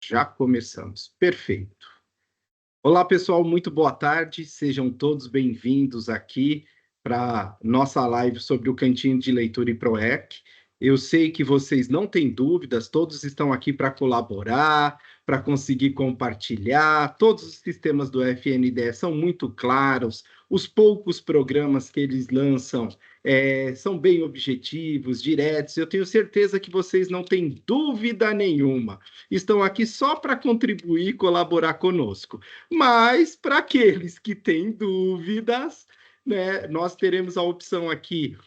Já começamos. Perfeito. Olá, pessoal, muito boa tarde. Sejam todos bem-vindos aqui para nossa live sobre o Cantinho de Leitura e PROEC. Eu sei que vocês não têm dúvidas, todos estão aqui para colaborar, para conseguir compartilhar. Todos os sistemas do FNDE são muito claros, os poucos programas que eles lançam são bem objetivos, diretos. Eu tenho certeza que vocês não têm dúvida nenhuma. Estão aqui só para contribuir e colaborar conosco. Mas, para aqueles que têm dúvidas, né, nós teremos a opção aqui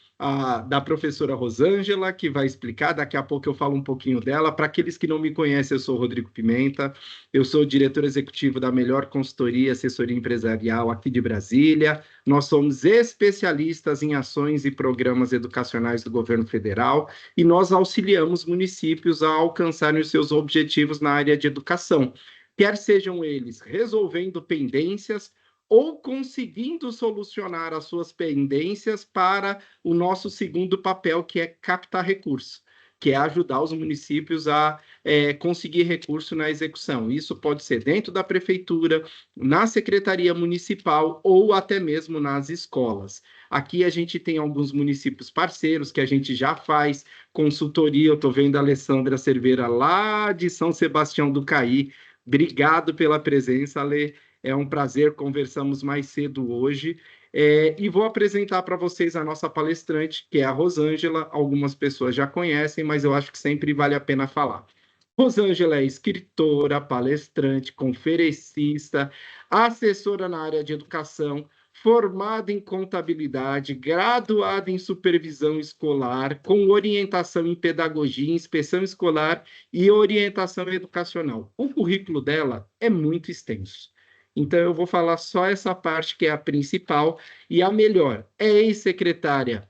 da professora Rosângela, que vai explicar. Daqui a pouco eu falo um pouquinho dela. Para aqueles que não me conhecem, eu sou Rodrigo Pimenta, eu sou diretor executivo da melhor consultoria e assessoria empresarial aqui de Brasília. Nós somos especialistas em ações e programas educacionais do governo federal e nós auxiliamos municípios a alcançarem os seus objetivos na área de educação, quer sejam eles resolvendo pendências ou conseguindo solucionar as suas pendências para o nosso segundo papel, que é captar recursos, que é ajudar os municípios a conseguir recurso na execução. Isso pode ser dentro da prefeitura, na secretaria municipal ou até mesmo nas escolas. Aqui a gente tem alguns municípios parceiros que a gente já faz consultoria. Eu estou vendo a Alessandra Cerveira lá de São Sebastião do Caí. Obrigado pela presença, Ale. É um prazer, conversamos mais cedo hoje. E vou apresentar para vocês a nossa palestrante, que é a Rosângela. Algumas pessoas já conhecem, mas eu acho que sempre vale a pena falar. Rosângela é escritora, palestrante, conferencista, assessora na área de educação, formada em contabilidade, graduada em supervisão escolar, com orientação em pedagogia, inspeção escolar e orientação educacional. O currículo dela é muito extenso. Então, eu vou falar só essa parte que é a principal e a melhor. É ex-secretária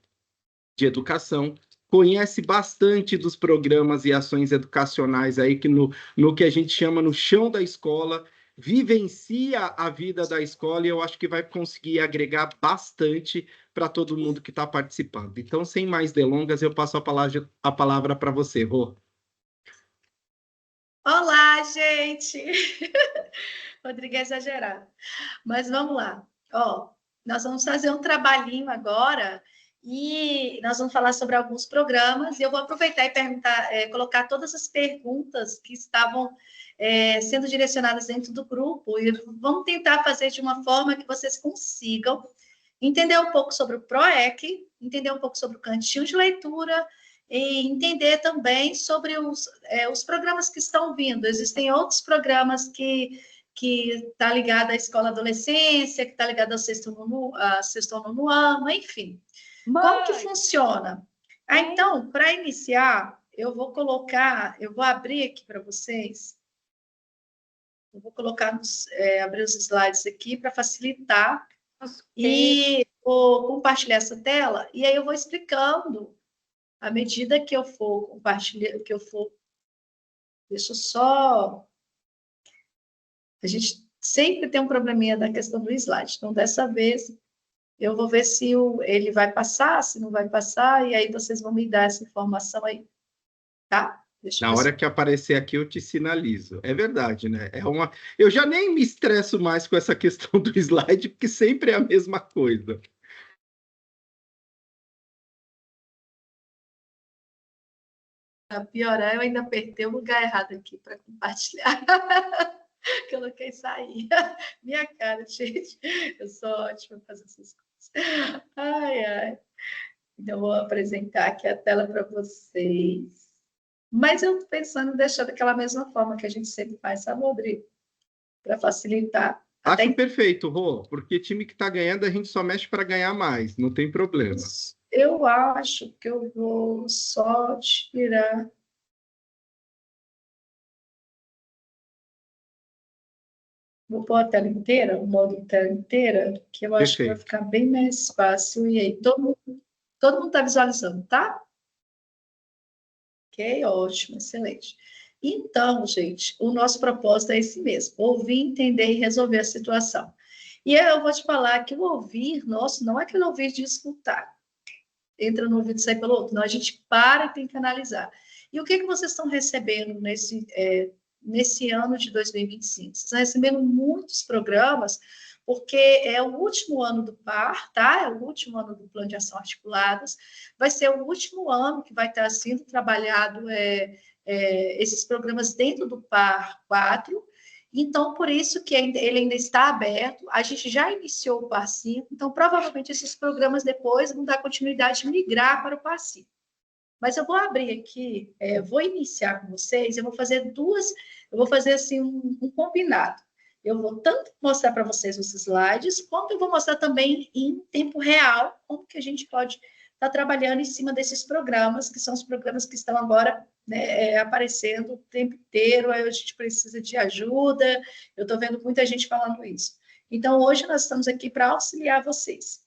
de Educação, conhece bastante dos programas e ações educacionais aí que no que a gente chama no chão da escola, vivencia a vida da escola e eu acho que vai conseguir agregar bastante para todo mundo que está participando. Então, sem mais delongas, eu passo a palavra para você, Rô. Olá, gente! Rodrigo é exagerado. Mas vamos lá. Nós vamos fazer um trabalhinho agora e nós vamos falar sobre alguns programas e eu vou aproveitar e perguntar, colocar todas as perguntas que estavam sendo direcionadas dentro do grupo e vamos tentar fazer de uma forma que vocês consigam entender um pouco sobre o PROEC, entender um pouco sobre o Cantinho de Leitura e entender também sobre os programas que estão vindo. Existem outros programas que está ligado à escola adolescência, que está ligado ao sexto nono ano, enfim. Como que funciona? Então, para iniciar, eu vou abrir aqui para vocês, eu vou abrir os slides aqui para facilitar, e vou compartilhar essa tela, e aí eu vou explicando, à medida que eu for compartilhando, deixa eu só... A gente sempre tem um probleminha da questão do slide. Então, dessa vez, eu vou ver se ele vai passar, se não vai passar, e aí vocês vão me dar essa informação aí, tá? Na hora que aparecer aqui, eu te sinalizo. É verdade, né? Eu já nem me estresso mais com essa questão do slide, porque sempre é a mesma coisa. Para piorar, eu ainda apertei o lugar errado aqui para compartilhar. Coloquei sair. Minha cara, gente. Eu sou ótima fazer essas coisas. Ai, ai. Então, eu vou apresentar aqui a tela para vocês. Mas eu estou pensando em deixar daquela mesma forma que a gente sempre faz, sabe, Rodrigo? Para facilitar. Acho perfeito, Rô, porque time que está ganhando, a gente só mexe para ganhar mais, não tem problema. Eu acho que eu vou só tirar... Vou pôr a tela inteira, o modo tela inteira, que eu acho que vai ficar bem mais fácil. E aí, todo mundo está visualizando, tá? Ok, ótimo, excelente. Então, gente, o nosso propósito é esse mesmo: ouvir, entender e resolver a situação. E eu vou te falar que o ouvir nosso não é aquele ouvir de escutar. Entra no ouvido e sai pelo outro. Não, a gente para e tem que analisar. E o que vocês estão recebendo nesse ano de 2025. Vocês estão recebendo muitos programas, porque é o último ano do PAR, tá? É o último ano do Plano de Ação Articuladas, vai ser o último ano que vai estar sendo trabalhado esses programas dentro do PAR 4, então, por isso que ele ainda está aberto, a gente já iniciou o PAR 5, então, provavelmente, esses programas depois vão dar continuidade e migrar para o PAR 5. Mas eu vou abrir aqui, vou iniciar com vocês, eu vou fazer assim um combinado. Eu vou tanto mostrar para vocês os slides, quanto eu vou mostrar também em tempo real, como que a gente pode estar trabalhando em cima desses programas, que são os programas que estão agora, né, aparecendo o tempo inteiro, aí a gente precisa de ajuda, eu estou vendo muita gente falando isso. Então, hoje nós estamos aqui para auxiliar vocês.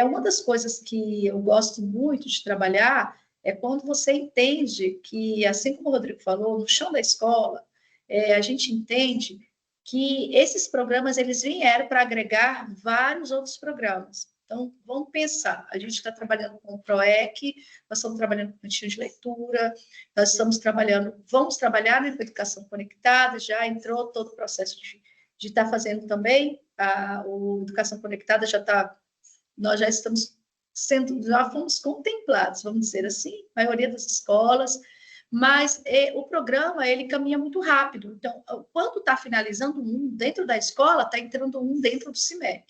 Uma das coisas que eu gosto muito de trabalhar é quando você entende que, assim como o Rodrigo falou, no chão da escola, a gente entende que esses programas eles vieram para agregar vários outros programas. Então, vamos pensar, a gente está trabalhando com o PROEC, nós estamos trabalhando com o cantinho de leitura, nós vamos trabalhar na educação conectada, já entrou todo o processo de estar fazendo também, o Educação Conectada nós já fomos contemplados, vamos dizer assim, a maioria das escolas, mas o programa, ele caminha muito rápido. Então, quando está finalizando um dentro da escola, está entrando um dentro do CIMEC.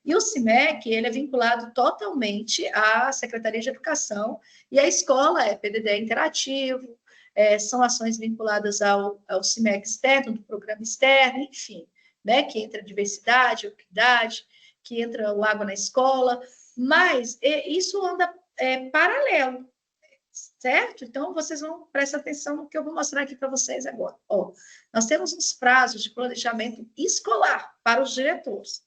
E o CIMEC, ele é vinculado totalmente à Secretaria de Educação, e a escola é PDD interativo, são ações vinculadas ao CIMEC externo, do programa externo, enfim, né, que entra diversidade, equidade, que entra o Água na Escola, mas isso anda paralelo, certo? Então, vocês vão prestar atenção no que eu vou mostrar aqui para vocês agora. Nós temos uns prazos de planejamento escolar para os diretores.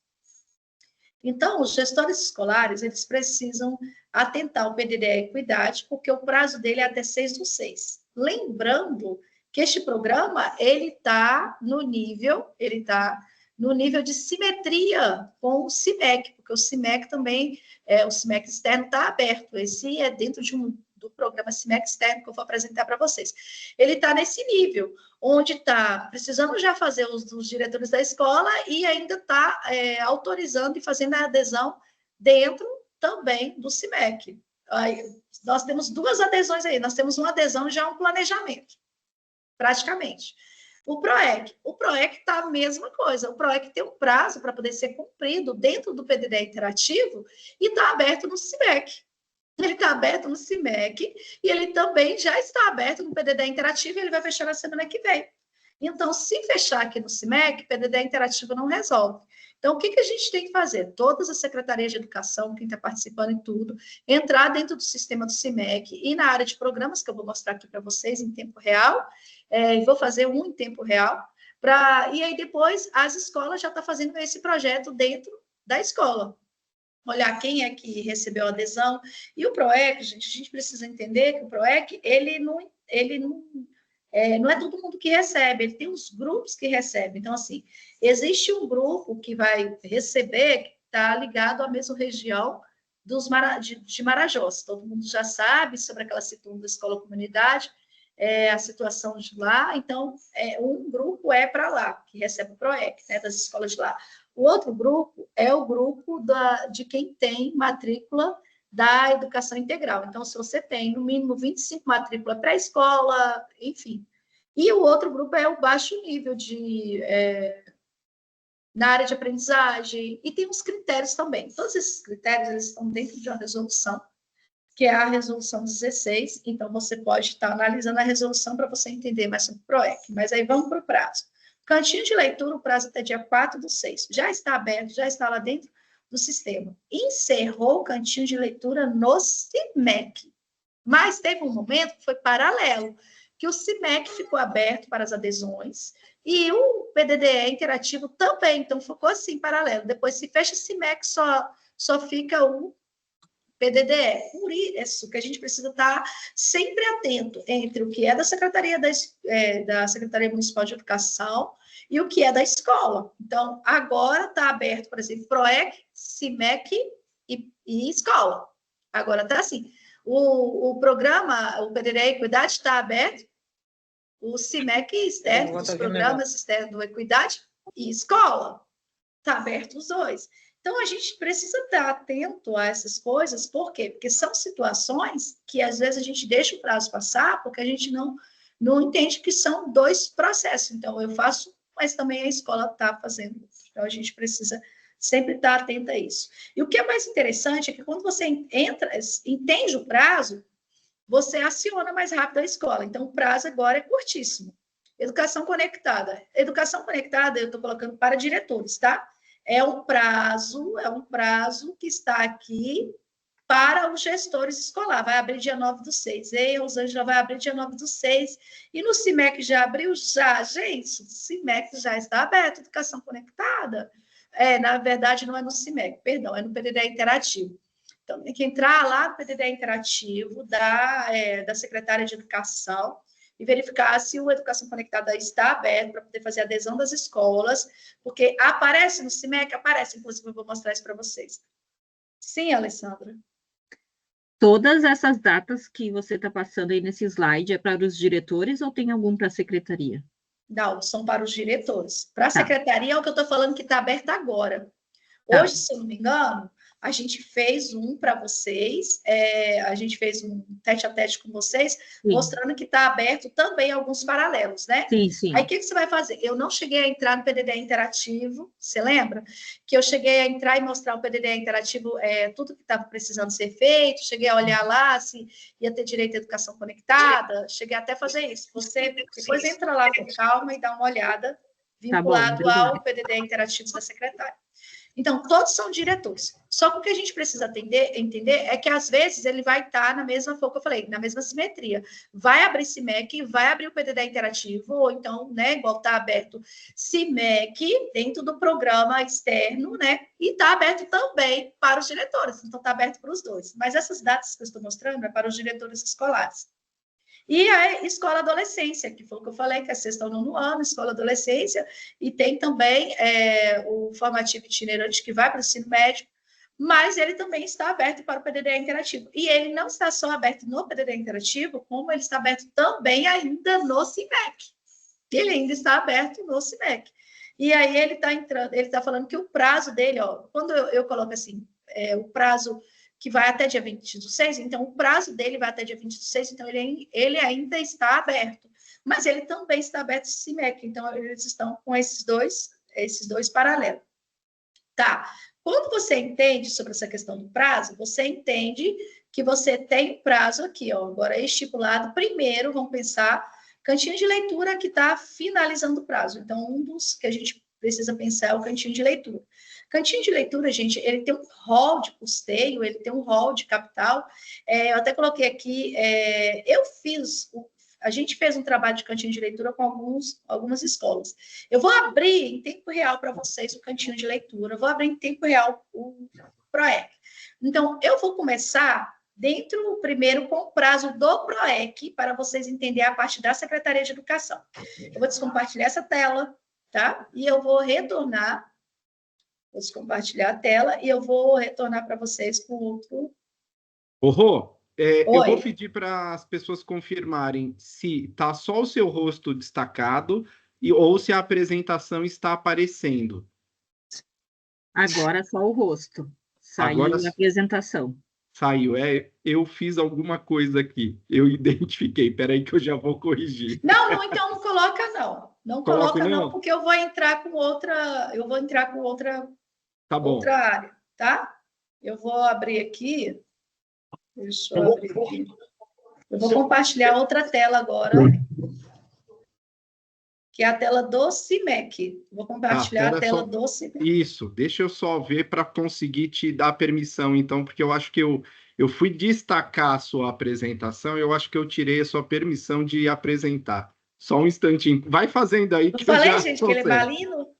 Então, os gestores escolares, eles precisam atentar ao PDD Equidade, porque o prazo dele é até 6/6. Lembrando que este programa, ele está no nível de simetria com o CIMEC, porque o CIMEC também, o CIMEC externo está aberto, esse é dentro do programa CIMEC externo que eu vou apresentar para vocês. Ele está nesse nível, onde está precisando já fazer os diretores da escola e ainda está autorizando e fazendo a adesão dentro também do CIMEC. Aí, nós temos duas adesões aí, nós temos uma adesão e já um planejamento, praticamente. O PROEC está a mesma coisa. O PROEC tem um prazo para poder ser cumprido dentro do PDD interativo e está aberto no CIMEC. Ele está aberto no CIMEC e ele também já está aberto no PDD interativo e ele vai fechar na semana que vem. Então, se fechar aqui no CIMEC, PDD interativo não resolve. Então, o que a gente tem que fazer? Todas as secretarias de educação, quem está participando em tudo, entrar dentro do sistema do CIMEC e na área de programas, que eu vou mostrar aqui para vocês em tempo real, vou fazer um em tempo real, e aí depois as escolas já estão fazendo esse projeto dentro da escola. Olhar quem é que recebeu a adesão. E o PROEC, gente, a gente precisa entender que o PROEC, ele não é todo mundo que recebe, ele tem os grupos que recebem. Então, assim, existe um grupo que vai receber, que está ligado à mesma região de Marajós. Todo mundo já sabe sobre aquela situação da escola-comunidade, a situação de lá. Então, um grupo é para lá, que recebe o PROEC, né, das escolas de lá. O outro grupo é o grupo de quem tem matrícula da educação integral. Então, se você tem, no mínimo, 25 matrículas pré-escola, enfim. E o outro grupo é o baixo nível na área de aprendizagem, e tem uns critérios também. Todos esses critérios eles estão dentro de uma resolução, que é a resolução 16, então você pode estar analisando a resolução para você entender mais sobre o PROEC. Mas aí vamos para o prazo. Cantinho de leitura, o prazo até dia 4/6. Já está aberto, já está lá dentro do sistema. Encerrou o cantinho de leitura no CIMEC. Mas teve um momento que foi paralelo, que o CIMEC ficou aberto para as adesões e o PDDE interativo também. Então, ficou assim, paralelo. Depois, se fecha o CIMEC, só fica o PDDE. Por isso que a gente precisa estar sempre atento entre o que é da Secretaria da Secretaria Municipal de Educação e o que é da escola. Então, agora está aberto, por exemplo, PROEC, CIMEC e escola. Agora está assim. O programa, o PDDE Equidade está aberto, o CIMEC externo, dos programas externos do Equidade e escola. Está aberto os dois. Então, a gente precisa estar atento a essas coisas, por quê? Porque são situações que, às vezes, a gente deixa o prazo passar porque a gente não entende que são dois processos. Então, eu faço, mas também a escola está fazendo. Então, a gente precisa sempre estar atento a isso. E o que é mais interessante é que quando você entende o prazo, você aciona mais rápido a escola. Então, o prazo agora é curtíssimo. Educação conectada. Educação conectada, eu estou colocando para diretores, tá? É um prazo que está aqui para os gestores escolares. Vai abrir dia 9/6. Ei, Rosângela, vai abrir dia 9/6. E no CIMEC já abriu? Já, gente. O CIMEC já está aberto, educação conectada. Na verdade, não é no CIMEC, perdão, é no PDD Interativo. Então, tem que entrar lá no PDD Interativo da Secretária de Educação e verificar se o Educação Conectada está aberto para poder fazer a adesão das escolas, porque aparece no CIMEC, aparece, inclusive eu vou mostrar isso para vocês. Sim, Alessandra? Todas essas datas que você está passando aí nesse slide é para os diretores ou tem algum para a secretaria? Não, são para os diretores. Para a secretaria é o que eu estou falando que está aberto agora. Hoje, se eu não me engano, a gente fez um para vocês, a gente fez um tete-a-tete com vocês, mostrando que está aberto também alguns paralelos, né? Sim, sim. Aí, o que você vai fazer? Eu não cheguei a entrar no PDD Interativo, você lembra? Que eu cheguei a entrar e mostrar o PDD Interativo, tudo que estava precisando ser feito, cheguei a olhar lá se ia ter direito à educação conectada, cheguei até a fazer isso. Você depois entra lá com calma e dá uma olhada, vinculado ao PDD Interativo da secretária. Então, todos são diretores. Só que o que a gente precisa entender é que, às vezes, ele vai estar na mesma, foi o que eu falei, na mesma simetria. Vai abrir CIMEC, vai abrir o PDD Interativo, ou então, né, igual está aberto CIMEC dentro do programa externo, né, e está aberto também para os diretores. Então, está aberto para os dois. Mas essas datas que eu estou mostrando é para os diretores escolares. E a escola adolescência, que foi o que eu falei, que é sexta ao nono ano, escola adolescência, e tem também o formativo itinerante que vai para o ensino médio, mas ele também está aberto para o PDD Interativo. E ele não está só aberto no PDD Interativo, como ele está aberto também ainda no CIMEC. Ele ainda está aberto no CIMEC. E aí ele está entrando, ele está falando que o prazo dele, ó, quando eu coloco assim, o prazo que vai até dia 20/6, então o prazo dele vai até dia 20/6, então ele ainda está aberto. Mas ele também está aberto no CIMEC, então eles estão com esses dois paralelos. Tá. Quando você entende sobre essa questão do prazo, você entende que você tem prazo aqui, ó, agora estipulado. Primeiro, vamos pensar, cantinho de leitura que está finalizando o prazo. Então, um dos que a gente precisa pensar é o cantinho de leitura. Cantinho de leitura, gente, ele tem um rol de custeio, ele tem um rol de capital. Eu até coloquei aqui, a gente fez um trabalho de cantinho de leitura com algumas escolas. Eu vou abrir em tempo real para vocês o cantinho de leitura, vou abrir em tempo real o PROEC. Então, eu vou começar primeiro com o prazo do PROEC, para vocês entenderem a parte da Secretaria de Educação. Eu vou descompartilhar essa tela, tá? E eu vou retornar, vou descompartilhar a tela, e eu vou retornar para vocês com outro... Rô, eu vou pedir para as pessoas confirmarem se está só o seu rosto destacado ou se a apresentação está aparecendo. Agora só o rosto. Saiu a apresentação. Saiu. Eu fiz alguma coisa aqui. Eu identifiquei. Espera aí que eu já vou corrigir. Não, então não coloca, não. Não coloca, não, porque eu vou entrar com outra... Tá bom. Outra área, tá? Eu vou abrir aqui... Deixa eu abrir aqui. Eu vou compartilhar outra tela agora, que é a tela do CIMEC. Vou compartilhar a tela do CIMEC. Isso, deixa eu só ver para conseguir te dar permissão, então, porque eu acho que eu fui destacar a sua apresentação, eu acho que eu tirei a sua permissão de apresentar. Só um instantinho. Vai fazendo aí que eu falei, gente, que ele é malino?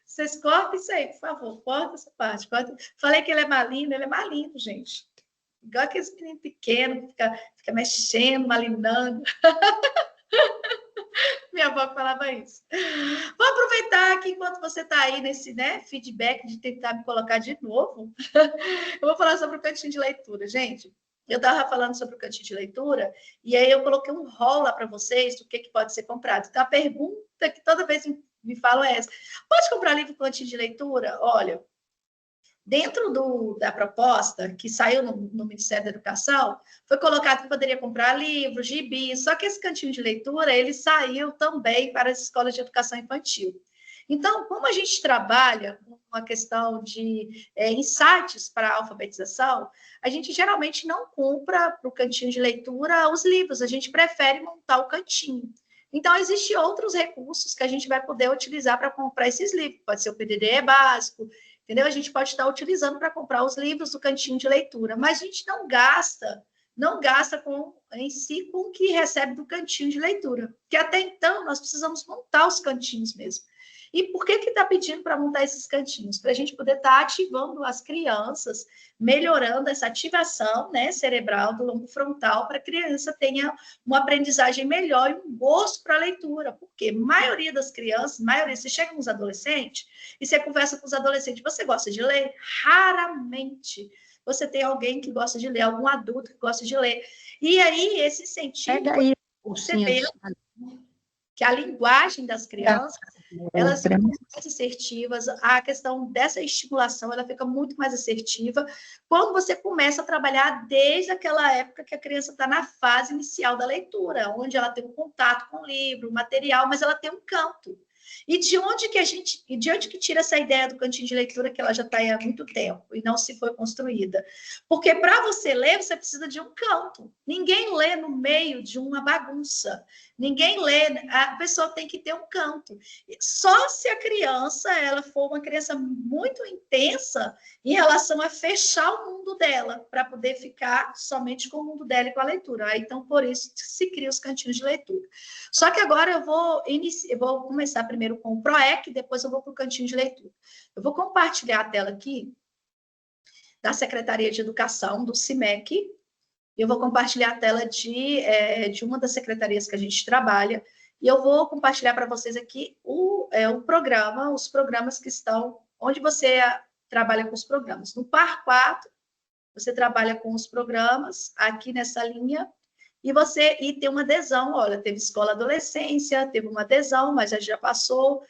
Vocês cortem isso aí, por favor. Corta essa parte. Falei que ele é malino, gente. Igual aqueles meninos pequenos, que fica mexendo, malinando. Minha avó falava isso. Vou aproveitar aqui, enquanto você está aí nesse feedback de tentar me colocar de novo. Eu vou falar sobre o cantinho de leitura, gente. eu estava falando sobre o cantinho de leitura, e aí eu coloquei um rol lá para vocês do que pode ser comprado. Então, a pergunta que toda vez me falam é essa: pode comprar livro com cantinho de leitura? Olha, dentro da proposta que saiu no Ministério da Educação, foi colocado que poderia comprar livros, gibis, só que esse cantinho de leitura, ele saiu também para as escolas de educação infantil. Então, como a gente trabalha com a questão de insights para a alfabetização, a gente geralmente não compra para o cantinho de leitura os livros, a gente prefere montar o cantinho. Então, existem outros recursos que a gente vai poder utilizar para comprar esses livros. Pode ser o PDD básico, entendeu? A gente pode estar utilizando para comprar os livros do cantinho de leitura, mas a gente não gasta em si com o que recebe do cantinho de leitura, porque até então nós precisamos montar os cantinhos mesmo. E por que está pedindo para montar esses cantinhos? Para a gente poder estar ativando as crianças, melhorando essa ativação, né, cerebral do lombo frontal, para que a criança tenha uma aprendizagem melhor e um gosto para a leitura. Porque a maioria das crianças, você chega nos adolescentes e você conversa com os adolescentes, você gosta de ler? Raramente você tem alguém que gosta de ler, algum adulto que gosta de ler. E aí, esse sentido, você vê que a linguagem das crianças, elas ficam mais assertivas, a questão dessa estimulação, ela fica muito mais assertiva quando você começa a trabalhar desde aquela época que a criança está na fase inicial da leitura, onde ela tem um contato com o livro, o material, mas ela tem um canto. E de onde que tira essa ideia do cantinho de leitura que ela já está aí há muito tempo e não se foi construída? Porque para você ler, você precisa de um canto. Ninguém lê no meio de uma bagunça. Ninguém lê, a pessoa tem que ter um canto. Só se a criança ela for uma criança muito intensa em relação a fechar o mundo dela, para poder ficar somente com o mundo dela e com a leitura. Aí, então, por isso se cria os cantinhos de leitura. Só que agora eu vou começar primeiro com o PROEC, depois eu vou para o cantinho de leitura. Eu vou compartilhar a tela aqui da Secretaria de Educação, do CIMEC. Eu vou compartilhar a tela de uma das secretarias que a gente trabalha, e eu vou compartilhar para vocês aqui o programa, os programas que estão, onde você trabalha com os programas. No PAR 4, você trabalha com os programas, aqui nessa linha, e tem uma adesão, olha, teve escola adolescência, teve uma adesão, mas já passou,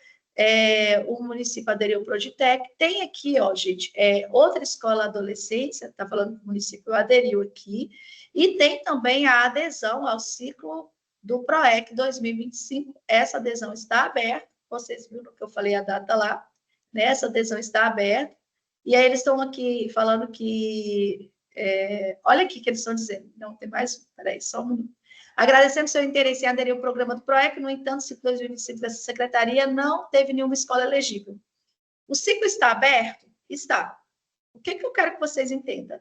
o município aderiu ao Proditec, tem aqui, ó, gente, outra escola adolescência, está falando que o município aderiu aqui, e tem também a adesão ao ciclo do PROEC 2025, essa adesão está aberta, vocês viram que eu falei a data lá, né? Essa adesão está aberta, e aí eles estão aqui falando que olha aqui que eles estão dizendo. Não, tem mais? Peraí, só um minuto. Agradecemos seu interesse em aderir ao programa do PROEC, no entanto, o ciclo 2025 dessa secretaria não teve nenhuma escola elegível. O ciclo está aberto? Está. O que eu quero que vocês entendam?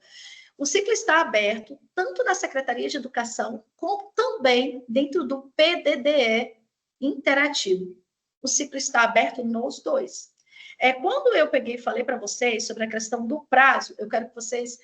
O ciclo está aberto tanto na Secretaria de Educação, como também dentro do PDDE interativo. O ciclo está aberto nos dois. Quando eu peguei e falei para vocês sobre a questão do prazo, eu quero que vocês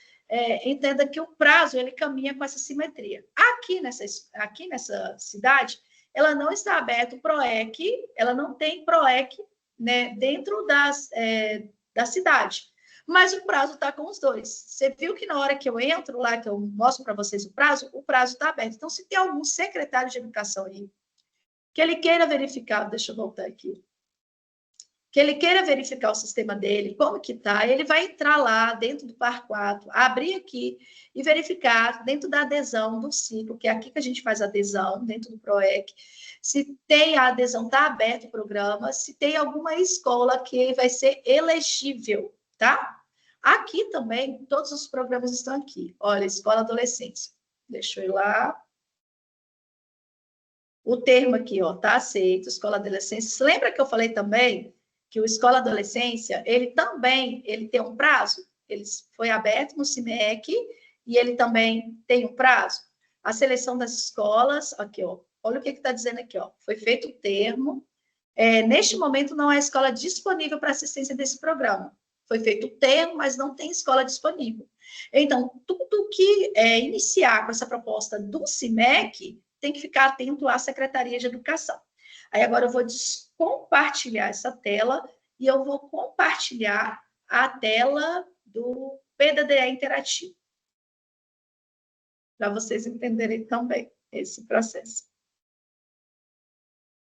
entenda que o prazo ele caminha com essa simetria. Aqui nessa cidade, ela não está aberta o PROEC, ela não tem PROEC, né, dentro da cidade, mas o prazo está com os dois. Você viu que na hora que eu entro lá, que eu mostro para vocês o prazo está aberto. Então, se tem algum secretário de educação aí que ele queira verificar, deixa eu voltar aqui, que ele queira verificar o sistema dele, como que está, ele vai entrar lá dentro do PAR 4, abrir aqui e verificar dentro da adesão do ciclo, que é aqui que a gente faz a adesão, dentro do PROEC, se tem a adesão, está aberto o programa, se tem alguma escola que vai ser elegível, tá? Aqui também, todos os programas estão aqui. Olha, escola adolescência. Deixa eu ir lá. O termo aqui, ó, tá aceito, escola adolescência. Lembra que eu falei também que o Escola Adolescência, ele tem um prazo, ele foi aberto no CIMEC e ele também tem um prazo. A seleção das escolas, aqui, ó, olha o que está dizendo aqui, ó, foi feito o termo, neste momento não há escola disponível para assistência desse programa. Foi feito o termo, mas não tem escola disponível. Então, tudo que iniciar com essa proposta do CIMEC tem que ficar atento à Secretaria de Educação. Aí agora eu vou compartilhar essa tela e eu vou compartilhar a tela do PDDE interativo. para vocês entenderem também esse processo.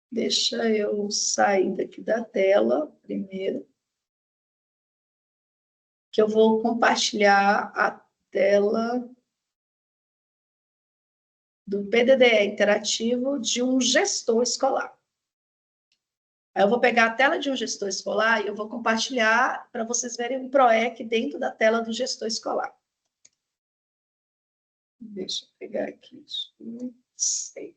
Deixa eu sair daqui da tela primeiro, que eu vou compartilhar a tela do PDD interativo de um gestor escolar. Aí eu vou pegar a tela de um gestor escolar e eu vou compartilhar para vocês verem o PROEC dentro da tela do gestor escolar. Deixa eu pegar aqui. Sei.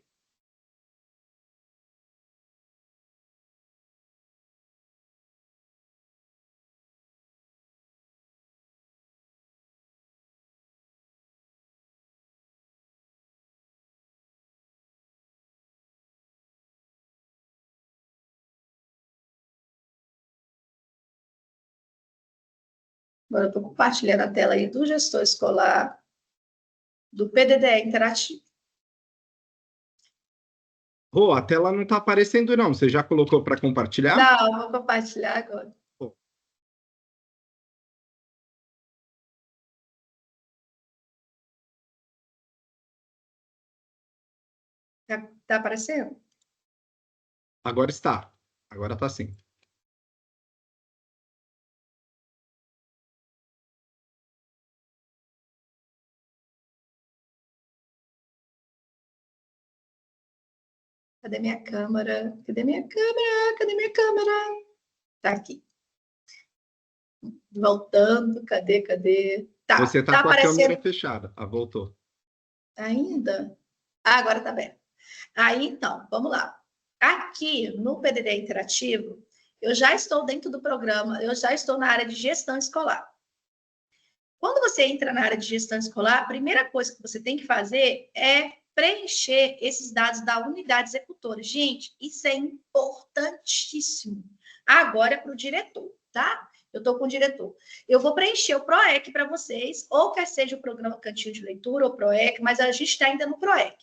Agora eu estou compartilhando a tela aí do gestor escolar, do PDD interativo. Rô, a tela não está aparecendo, não. Você já colocou para compartilhar? Não, vou compartilhar agora. Tá aparecendo? Agora está. Agora está sim. Cadê minha câmera? Cadê minha câmera? Cadê minha câmera? Tá aqui. Voltando, cadê? Tá, você está com aparecendo... a câmera fechada. Ah, voltou. Ainda? Agora tá bem. Aí, então, vamos lá. Aqui, no PDD interativo, eu já estou dentro do programa, eu já estou na área de gestão escolar. Quando você entra na área de gestão escolar, a primeira coisa que você tem que fazer é preencher esses dados da unidade executora. Gente, isso é importantíssimo. Agora é para o diretor, tá? Eu estou com o diretor. Eu vou preencher o PROEC para vocês, ou quer seja o programa Cantinho de Leitura ou PROEC, mas a gente está ainda no PROEC.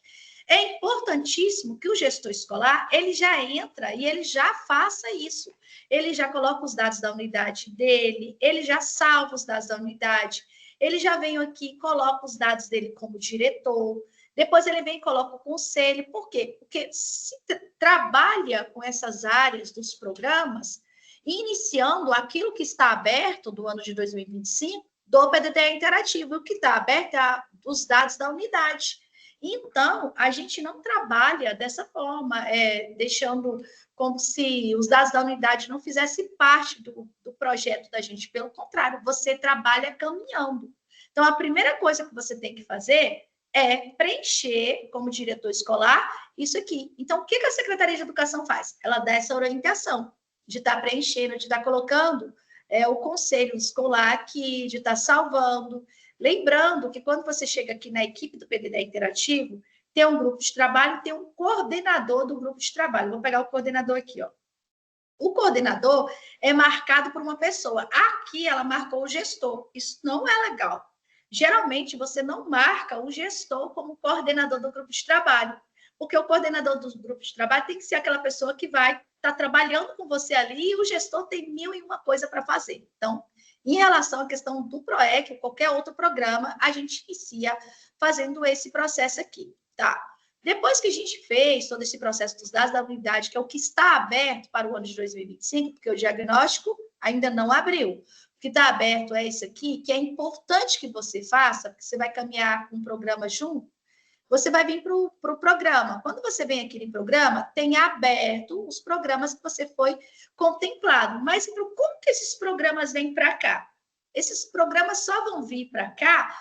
É importantíssimo que o gestor escolar, ele já entra e ele já faça isso. Ele já coloca os dados da unidade dele, ele já salva os dados da unidade, ele já vem aqui e coloca os dados dele como diretor, depois ele vem e coloca o conselho. Por quê? Porque se trabalha com essas áreas dos programas, iniciando aquilo que está aberto do ano de 2025, do PDD interativo, o que está aberto é os dados da unidade. Então, a gente não trabalha dessa forma, deixando como se os dados da unidade não fizessem parte do projeto da gente. Pelo contrário, você trabalha caminhando. Então, a primeira coisa que você tem que fazer é preencher, como diretor escolar, isso aqui. Então, o que a Secretaria de Educação faz? Ela dá essa orientação de estar preenchendo, de estar colocando o conselho escolar aqui, de estar salvando. Lembrando que quando você chega aqui na equipe do PDD interativo, tem um grupo de trabalho, tem um coordenador do grupo de trabalho. Vou pegar o coordenador aqui, ó. O coordenador é marcado por uma pessoa. Aqui ela marcou o gestor. Isso não é legal. Geralmente você não marca o gestor como coordenador do grupo de trabalho, porque o coordenador do grupo de trabalho tem que ser aquela pessoa que vai estar trabalhando com você ali e o gestor tem 1001 coisa para fazer. Então, em relação à questão do PROEC ou qualquer outro programa, a gente inicia fazendo esse processo aqui, tá? Depois que a gente fez todo esse processo dos dados da unidade, que é o que está aberto para o ano de 2025, porque o diagnóstico ainda não abriu. O que está aberto é isso aqui, que é importante que você faça, porque você vai caminhar com o programa junto, você vai vir para o programa. Quando você vem aqui no programa, tem aberto os programas que você foi contemplado. Mas como que esses programas vêm para cá? Esses programas só vão vir para cá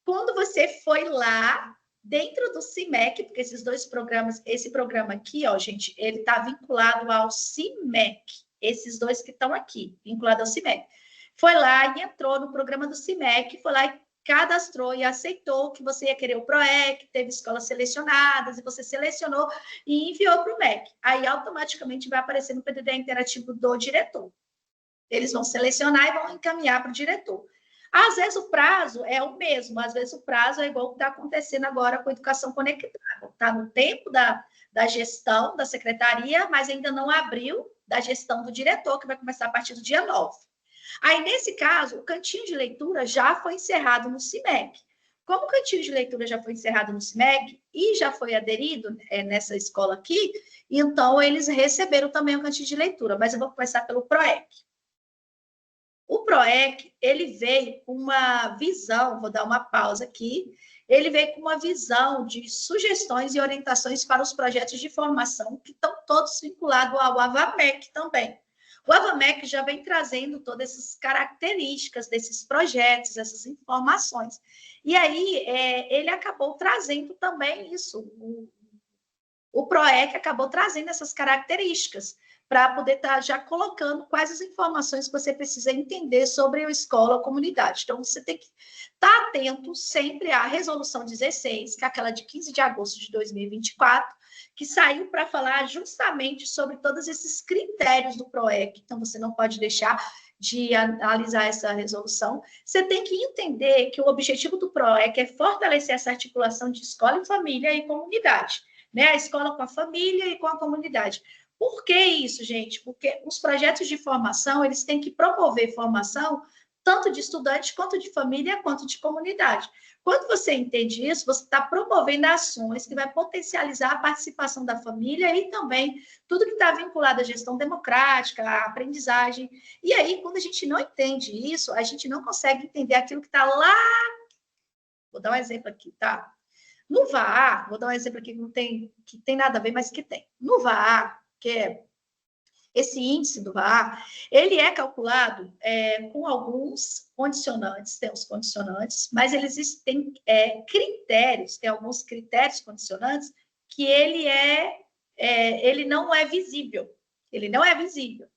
quando você foi lá dentro do CIMEC, porque esses dois programas, esse programa aqui, ó, gente, ele está vinculado ao CIMEC. Esses dois que estão aqui, vinculados ao CIMEC. Foi lá e entrou no programa do CIMEC, foi lá e cadastrou e aceitou que você ia querer o PROEC, teve escolas selecionadas, e você selecionou e enviou para o MEC. Aí, automaticamente, vai aparecer no PDD interativo do diretor. Eles vão selecionar e vão encaminhar para o diretor. Às vezes, o prazo é o mesmo, às vezes, o prazo é igual o que está acontecendo agora com a educação conectada. Está no tempo da gestão da secretaria, mas ainda não abriu da gestão do diretor, que vai começar a partir do dia 9. Aí, nesse caso, o cantinho de leitura já foi encerrado no CIMEC. como o cantinho de leitura já foi encerrado no CIMEC e já foi aderido nessa escola aqui, então eles receberam também o cantinho de leitura, mas eu vou começar pelo PROEC. O PROEC, ele veio com uma visão, vou dar uma pausa aqui, ele veio com uma visão de sugestões e orientações para os projetos de formação, que estão todos vinculados ao AVAMEC também. O AVAMEC já vem trazendo todas essas características desses projetos, essas informações. E aí, ele acabou trazendo também isso. O PROEC acabou trazendo essas características para poder estar já colocando quais as informações que você precisa entender sobre a escola ou comunidade. Então, você tem que estar atento sempre à Resolução 16, que é aquela de 15 de agosto de 2024, que saiu para falar justamente sobre todos esses critérios do PROEC. Então, você não pode deixar de analisar essa resolução. Você tem que entender que o objetivo do PROEC é fortalecer essa articulação de escola e família e comunidade, né? A escola com a família e com a comunidade. Por que isso, gente? Porque os projetos de formação, eles têm que promover formação tanto de estudantes, quanto de família, quanto de comunidade. Quando você entende isso, você está promovendo ações que vai potencializar a participação da família e também tudo que está vinculado à gestão democrática, à aprendizagem. E aí, quando a gente não entende isso, a gente não consegue entender aquilo que está lá. Vou dar um exemplo aqui, tá? No VAA, vou dar um exemplo aqui que tem nada a ver, mas que tem. No VAA, que é esse índice do VAA, ele é calculado com alguns condicionantes, tem os condicionantes, mas eles têm critérios, tem alguns critérios condicionantes que ele não é visível, que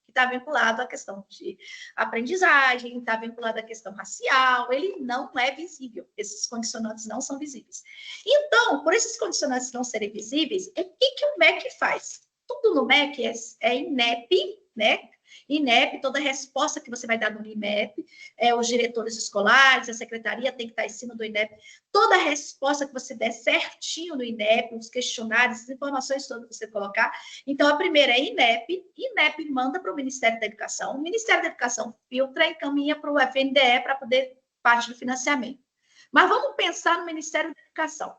está vinculado à questão de aprendizagem, está vinculado à questão racial, ele não é visível, esses condicionantes não são visíveis. Então, por esses condicionantes não serem visíveis, o que o MEC faz? Tudo no MEC é INEP, né? INEP, toda resposta que você vai dar no INEP, os diretores escolares, a secretaria tem que estar em cima do INEP, toda resposta que você der certinho no INEP, os questionários, as informações todas que você colocar. Então, a primeira é INEP, INEP manda para o Ministério da Educação, o Ministério da Educação filtra e encaminha para o FNDE para poder parte do financiamento. Mas vamos pensar no Ministério da Educação.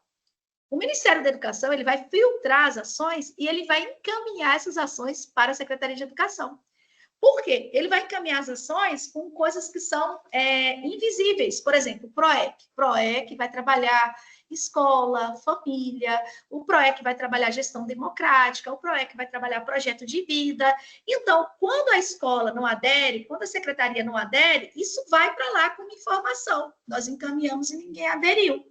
O Ministério da Educação, ele vai filtrar as ações e ele vai encaminhar essas ações para a Secretaria de Educação. Por quê? Ele vai encaminhar as ações com coisas que são invisíveis. Por exemplo, o PROEC. O PROEC vai trabalhar escola, família, o PROEC vai trabalhar gestão democrática, o PROEC vai trabalhar projeto de vida. Então, quando a escola não adere, quando a secretaria não adere, isso vai para lá como informação. Nós encaminhamos e ninguém aderiu.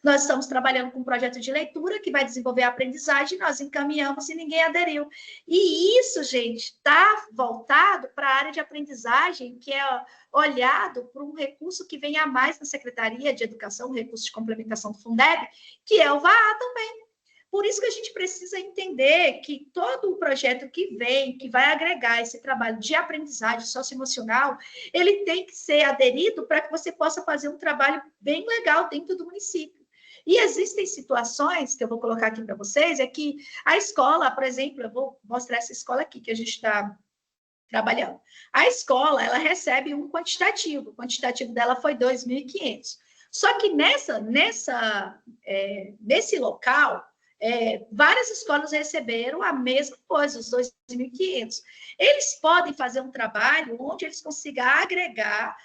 Nós estamos trabalhando com um projeto de leitura que vai desenvolver a aprendizagem, nós encaminhamos e ninguém aderiu. E isso, gente, está voltado para a área de aprendizagem, que é olhado por um recurso que vem a mais na Secretaria de Educação, um recurso de complementação do Fundeb, que é o VAA também. Por isso que a gente precisa entender que todo o projeto que vem, que vai agregar esse trabalho de aprendizagem socioemocional, ele tem que ser aderido para que você possa fazer um trabalho bem legal dentro do município. E existem situações que eu vou colocar aqui para vocês, é que a escola, por exemplo, eu vou mostrar essa escola aqui que a gente está trabalhando. A escola, ela recebe um quantitativo, o quantitativo dela foi 2.500. Só que nesse local, várias escolas receberam a mesma coisa, os 2.500. Eles podem fazer um trabalho onde eles consigam agregar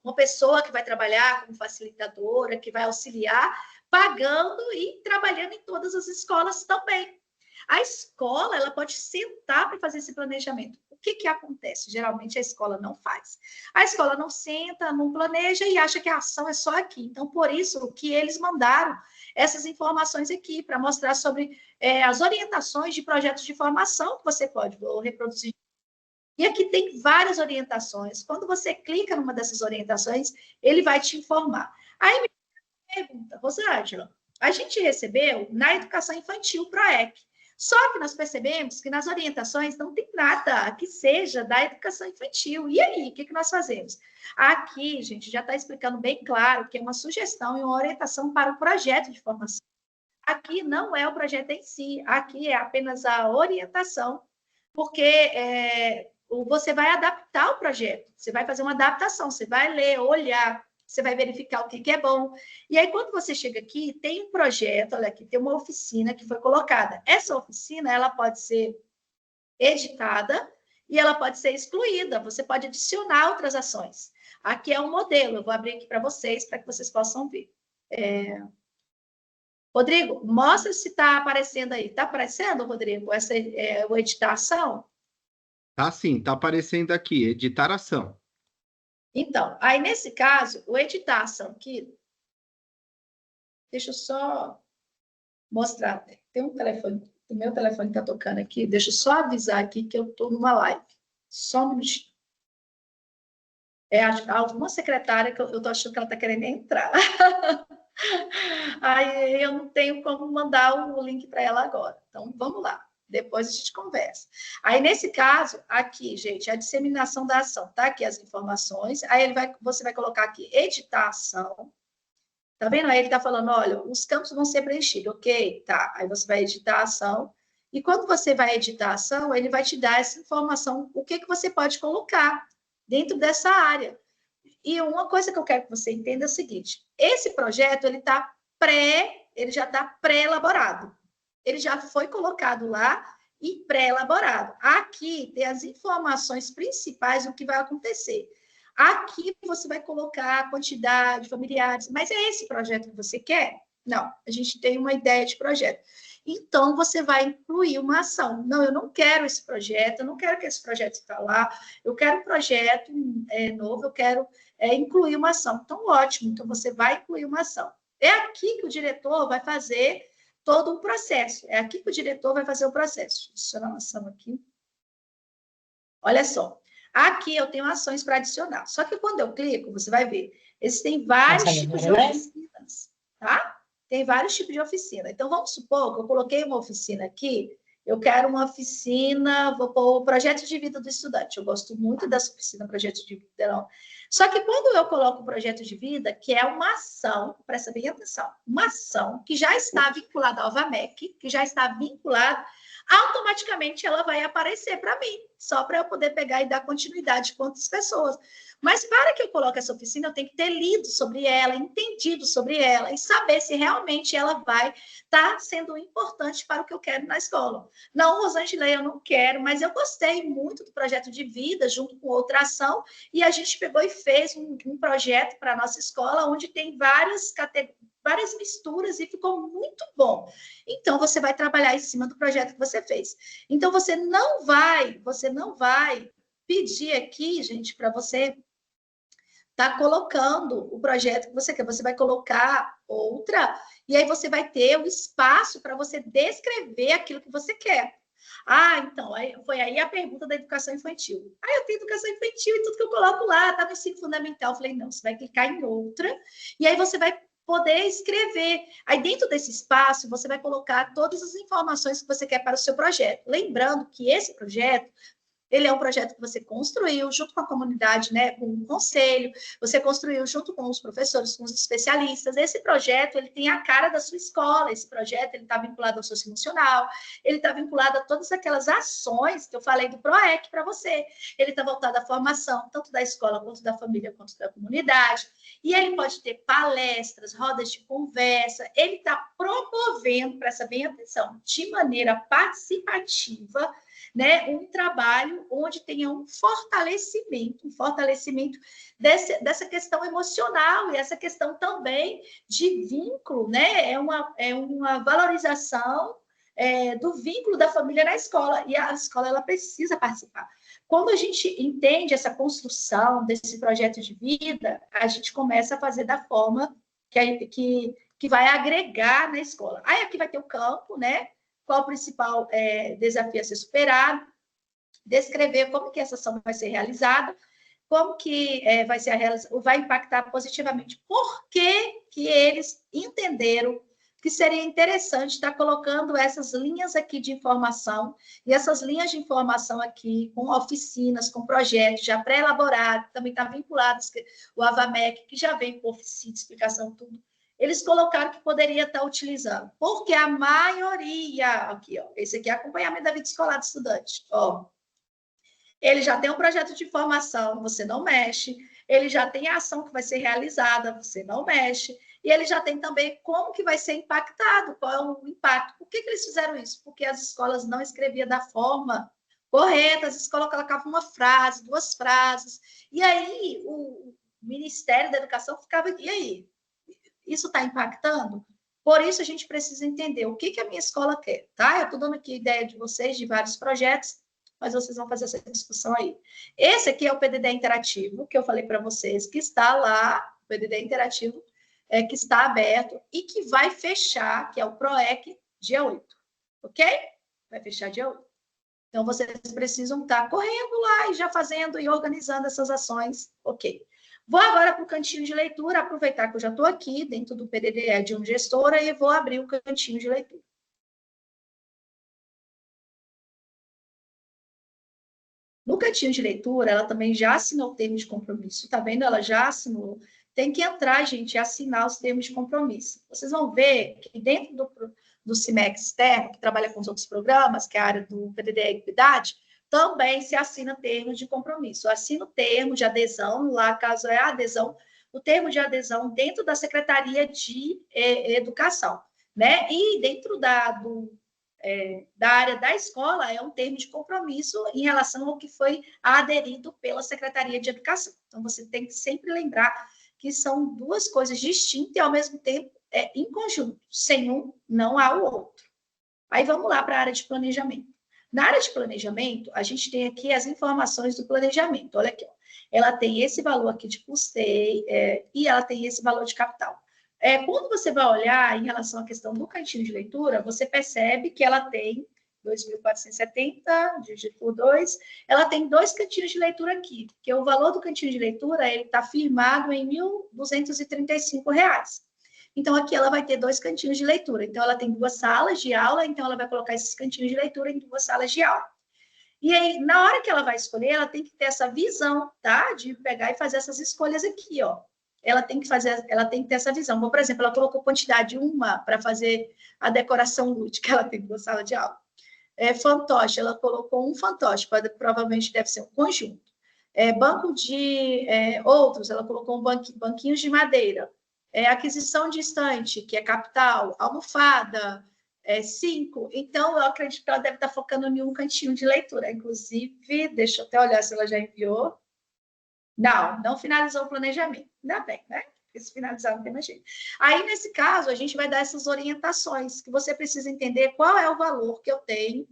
uma pessoa que vai trabalhar como facilitadora, que vai auxiliar, pagando e trabalhando em todas as escolas também. A escola, ela pode sentar para fazer esse planejamento. O que acontece? Geralmente a escola não faz. A escola não senta, não planeja e acha que a ação é só aqui. Então, por isso que eles mandaram essas informações aqui, para mostrar sobre as orientações de projetos de formação que você pode reproduzir. E aqui tem várias orientações. Quando você clica numa dessas orientações, ele vai te informar. Aí me pergunta, Rosângela, a gente recebeu na educação infantil PROEC. Só que nós percebemos que nas orientações não tem nada que seja da educação infantil. E aí, o que nós fazemos? Aqui, gente, já está explicando bem claro que é uma sugestão e uma orientação para o projeto de formação. Aqui não é o projeto em si, aqui é apenas a orientação, porque você vai adaptar o projeto, você vai fazer uma adaptação, você vai ler, olhar, você vai verificar o que é bom. E aí, quando você chega aqui, tem um projeto, olha aqui, tem uma oficina que foi colocada. Essa oficina, ela pode ser editada e ela pode ser excluída. Você pode adicionar outras ações. Aqui é um modelo, eu vou abrir aqui para vocês que possam ver. Rodrigo, mostra se está aparecendo aí. Está aparecendo, Rodrigo, essa o editar ação? Tá sim, tá aparecendo aqui, editar ação. Então, aí nesse caso, o editar ação aqui, deixa eu só mostrar. Tem um telefone, o meu telefone está tocando aqui, deixa eu só avisar aqui que eu estou numa live. Só um minutinho. Acho que alguma secretária que eu estou achando que ela está querendo entrar. Aí eu não tenho como mandar o link para ela agora. Então, vamos lá. Depois a gente conversa. Aí, nesse caso, aqui, gente, a disseminação da ação. Tá aqui as informações. Aí você vai colocar aqui, editar ação. Tá vendo? Aí ele está falando, olha, os campos vão ser preenchidos. Ok, tá. Aí você vai editar a ação. E quando você vai editar a ação, ele vai te dar essa informação, o que você pode colocar dentro dessa área. E uma coisa que eu quero que você entenda é o seguinte, esse projeto, ele já está pré-elaborado. Ele já foi colocado lá e pré-elaborado. Aqui tem as informações principais do que vai acontecer. Aqui você vai colocar a quantidade, familiares, mas é esse projeto que você quer? Não, a gente tem uma ideia de projeto. Então, você vai incluir uma ação. Não, eu não quero esse projeto, eu não quero que esse projeto fique lá, eu quero um projeto novo, eu quero incluir uma ação. Então, ótimo, então você vai incluir uma ação. É aqui que o diretor vai fazer todo o processo. É aqui que o diretor vai fazer o processo. Deixa eu adicionar uma ação aqui. Olha só. Aqui eu tenho ações para adicionar. Só que quando eu clico, você vai ver, existem vários tipos de oficinas, tá? Tem vários tipos de oficina. Então, vamos supor que eu coloquei uma oficina aqui, eu quero uma oficina, vou pôr o projeto de vida do estudante. Eu gosto muito dessa oficina, projeto de vida, não. Só que quando eu coloco o projeto de vida, que é uma ação, presta bem atenção, uma ação que já está vinculada ao AVAMEC, que já está vinculada, automaticamente ela vai aparecer para mim, só para eu poder pegar e dar continuidade com outras pessoas. Mas para que eu coloque essa oficina, eu tenho que ter lido sobre ela, entendido sobre ela e saber se realmente ela vai estar sendo importante para o que eu quero na escola. Não, Rosângela, eu não quero, mas eu gostei muito do projeto de vida, junto com outra ação, e a gente pegou e fez um projeto para a nossa escola, onde tem várias misturas e ficou muito bom. Então, você vai trabalhar em cima do projeto que você fez. Então, você não vai pedir aqui, gente, para você estar colocando o projeto que você quer. Você vai colocar outra, e aí você vai ter o espaço para você descrever aquilo que você quer. Ah, então, foi aí a pergunta da educação infantil. Ah, eu tenho educação infantil e tudo que eu coloco lá, está no ensino fundamental. Eu falei, não, você vai clicar em outra, e aí você vai poder escrever. Aí, dentro desse espaço, você vai colocar todas as informações que você quer para o seu projeto. Lembrando que esse projeto, ele é um projeto que você construiu junto com a comunidade, né, com o conselho, você construiu junto com os professores, com os especialistas. Esse projeto, ele tem a cara da sua escola, esse projeto, ele está vinculado ao socioemocional, ele está vinculado a todas aquelas ações que eu falei do PROEC para você. Ele está voltado à formação, tanto da escola, quanto da família, quanto da comunidade. E ele pode ter palestras, rodas de conversa, ele está promovendo, presta bem atenção, de maneira participativa, né, um trabalho onde tenha um fortalecimento dessa questão emocional e essa questão também de vínculo, né, é uma valorização do vínculo da família na escola, e a escola ela precisa participar. Quando a gente entende essa construção desse projeto de vida, a gente começa a fazer da forma que vai agregar na escola. Aí aqui vai ter o campo, né? Qual o principal desafio a ser superado, descrever como que essa ação vai ser realizada, como que vai impactar positivamente, por que eles entenderam que seria interessante estar colocando essas linhas aqui de informação, e essas linhas de informação aqui, com oficinas, com projetos já pré-elaborados, também está vinculados, o AVAMEC, que já vem com oficina, explicação, tudo, eles colocaram que poderia estar utilizando, porque a maioria, aqui, ó, esse aqui é acompanhamento da vida escolar do estudante, ó, ele já tem um projeto de formação, você não mexe, ele já tem a ação que vai ser realizada, você não mexe, e ele já tem também como que vai ser impactado, qual é o impacto. Por que eles fizeram isso? Porque as escolas não escreviam da forma correta, as escolas colocavam uma frase, 2 frases, e aí o Ministério da Educação ficava, e aí? Isso está impactando? Por isso, a gente precisa entender o que a minha escola quer, tá? Eu estou dando aqui ideia de vocês, de vários projetos, mas vocês vão fazer essa discussão aí. Esse aqui é o PDD interativo, que eu falei para vocês, que está lá, o PDD interativo, que está aberto e que vai fechar, que é o PROEC, dia 8, ok? Vai fechar dia 8. Então, vocês precisam estar correndo lá e já fazendo e organizando essas ações, ok? Vou agora para o cantinho de leitura, aproveitar que eu já estou aqui dentro do PDDE de uma gestora e vou abrir o cantinho de leitura. No cantinho de leitura, ela também já assinou o termo de compromisso, tá vendo? Ela já assinou. Tem que entrar, gente, e assinar os termos de compromisso. Vocês vão ver que dentro do CIMEC externo, que trabalha com os outros programas, que é a área do PDDE Equidade, também se assina termo de compromisso. Assina o termo de adesão, lá, caso é a adesão, o termo de adesão dentro da Secretaria de Educação, né? E dentro da área da escola, é um termo de compromisso em relação ao que foi aderido pela Secretaria de Educação. Então, você tem que sempre lembrar que são 2 coisas distintas e, ao mesmo tempo, em conjunto. Sem um, não há o outro. Aí, vamos lá para a área de planejamento. Na área de planejamento, a gente tem aqui as informações do planejamento. Olha aqui, ó. Ela tem esse valor aqui de custeio e ela tem esse valor de capital. Quando você vai olhar em relação à questão do cantinho de leitura, você percebe que ela tem 2.470, dividido por 2, ela tem 2 cantinhos de leitura aqui, porque o valor do cantinho de leitura está firmado em R$ 1.235. Então, aqui ela vai ter 2 cantinhos de leitura. Então, ela tem 2 salas de aula, então ela vai colocar esses cantinhos de leitura em 2 salas de aula. E aí, na hora que ela vai escolher, ela tem que ter essa visão, tá? De pegar e fazer essas escolhas aqui, ó. Ela tem que ter essa visão. Por exemplo, ela colocou quantidade 1 para fazer a decoração lúdica, ela tem 2 salas de aula. Fantoche, ela colocou um fantoche, provavelmente deve ser um conjunto. Banco de outros, ela colocou banquinhos de madeira. Aquisição de estante, que é capital, almofada, 5. Então, eu acredito que ela deve estar focando em um cantinho de leitura. Inclusive, deixa eu até olhar se ela já enviou. Não finalizou o planejamento. Ainda bem, né? Porque se finalizar, não tem mais jeito. Aí, nesse caso, a gente vai dar essas orientações, que você precisa entender qual é o valor que eu tenho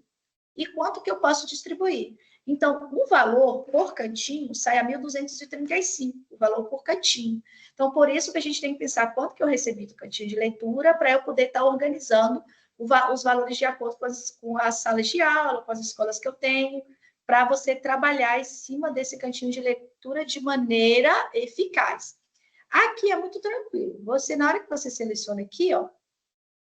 e quanto que eu posso distribuir. Então, o valor por cantinho sai a 1.235, o valor por cantinho. Então, por isso que a gente tem que pensar quanto que eu recebi do cantinho de leitura para eu poder estar organizando os valores de acordo com as salas de aula, com as escolas que eu tenho, para você trabalhar em cima desse cantinho de leitura de maneira eficaz. Aqui é muito tranquilo. Você, na hora que você seleciona aqui, ó,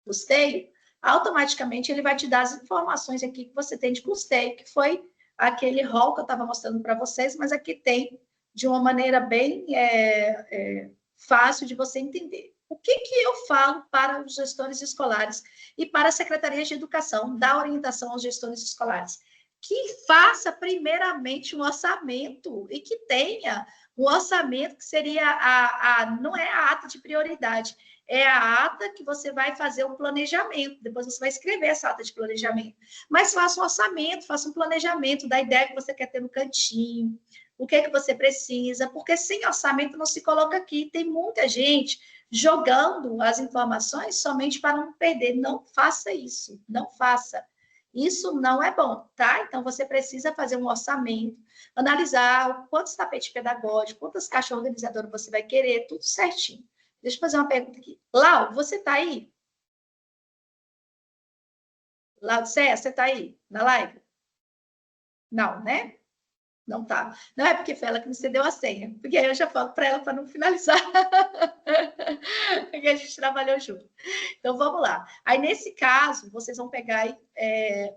custeio, automaticamente ele vai te dar as informações aqui que você tem de custeio, que foi aquele rol que eu estava mostrando para vocês, mas aqui tem de uma maneira bem fácil de você entender. O que eu falo para os gestores escolares e para a Secretaria de Educação, dar orientação aos gestores escolares? Que faça primeiramente um orçamento e que tenha um orçamento que seria não é a ata de prioridade, é a ata que você vai fazer um planejamento, depois você vai escrever essa ata de planejamento. Mas faça um orçamento, faça um planejamento da ideia que você quer ter no cantinho, o que que você precisa, porque sem orçamento não se coloca aqui. Tem muita gente jogando as informações somente para não perder. Não faça isso, não faça. Isso não é bom, tá? Então, você precisa fazer um orçamento, analisar quantos tapetes pedagógicos, quantas caixas organizadoras você vai querer, tudo certinho. Deixa eu fazer uma pergunta aqui. Lau, você está aí? Laudicea, você está aí na live? Não, né? Não tá. Não é porque foi ela que me cedeu a senha, porque aí eu já falo para ela para não finalizar, porque a gente trabalhou junto. Então, vamos lá. Aí, nesse caso, vocês vão pegar e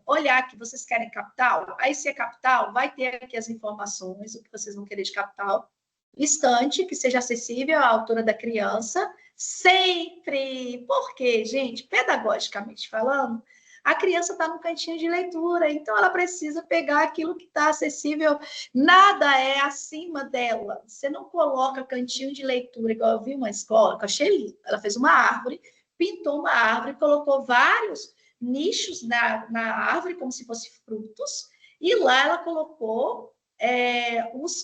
olhar que vocês querem capital. Aí, se é capital, vai ter aqui as informações, o que vocês vão querer de capital. Estante, que seja acessível à altura da criança, sempre. Por quê, gente? Pedagogicamente falando, A criança está no cantinho de leitura, então ela precisa pegar aquilo que está acessível. Nada é acima dela. Você não coloca cantinho de leitura, igual eu vi uma escola, que eu achei lindo. Ela fez uma árvore, pintou uma árvore, colocou vários nichos na árvore, como se fossem frutos, e lá ela colocou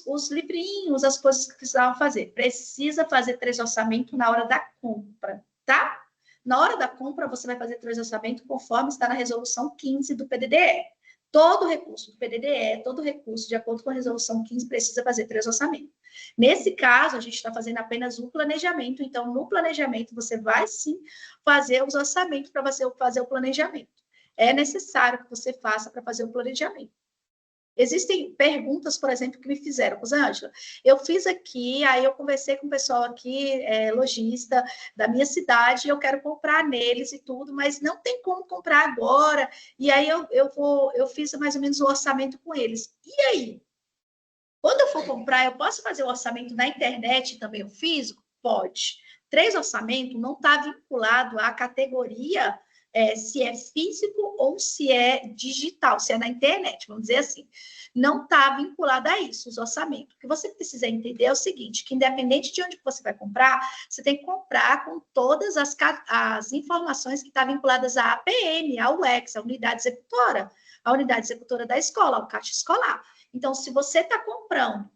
os livrinhos, as coisas que precisavam fazer. Precisa fazer 3 orçamentos na hora da compra, tá? Na hora da compra, você vai fazer 3 orçamentos conforme está na resolução 15 do PDDE. Todo recurso do PDDE, todo recurso, de acordo com a resolução 15, precisa fazer 3 orçamentos. Nesse caso, a gente está fazendo apenas um planejamento, então, no planejamento, você vai, sim, fazer os orçamentos para você fazer o planejamento. É necessário que você faça para fazer o planejamento. Existem perguntas, por exemplo, que me fizeram, Rosângela, eu fiz aqui, aí eu conversei com o pessoal aqui, lojista da minha cidade, eu quero comprar neles e tudo, mas não tem como comprar agora, e aí eu fiz mais ou menos o orçamento com eles. E aí? Quando eu for comprar, eu posso fazer o orçamento na internet também, o físico? Pode. 3 orçamentos não está vinculado à categoria se é físico ou se é digital, se é na internet, vamos dizer assim. Não está vinculado a isso, os orçamentos. O que você precisa entender é o seguinte, que independente de onde você vai comprar, você tem que comprar com todas as informações que estão vinculadas à APM, à UX, à unidade executora da escola, ao caixa escolar. Então, se você está comprando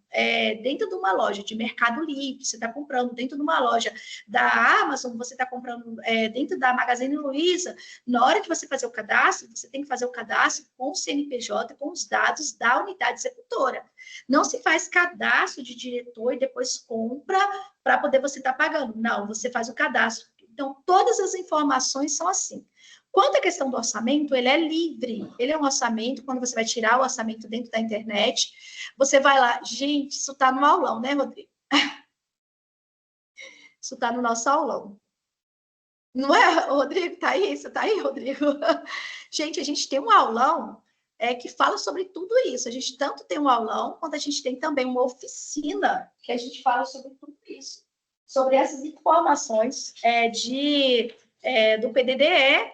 dentro de uma loja de Mercado Livre, você está comprando dentro de uma loja da Amazon, você está comprando dentro da Magazine Luiza, na hora que você fazer o cadastro, você tem que fazer o cadastro com o CNPJ, com os dados da unidade executora. Não se faz cadastro de diretor e depois compra para poder você estar pagando. Não, você faz o cadastro. Então, todas as informações são assim. Quanto à questão do orçamento, ele é livre. Ele é um orçamento, quando você vai tirar o orçamento dentro da internet, você vai lá. Gente, isso está no aulão, né, Rodrigo? Isso está no nosso aulão. Não é, Rodrigo? Está aí? Você está aí, Rodrigo? Gente, a gente tem um aulão que fala sobre tudo isso. A gente tanto tem um aulão, quanto a gente tem também uma oficina que a gente fala sobre tudo isso. Sobre essas informações do PDDE,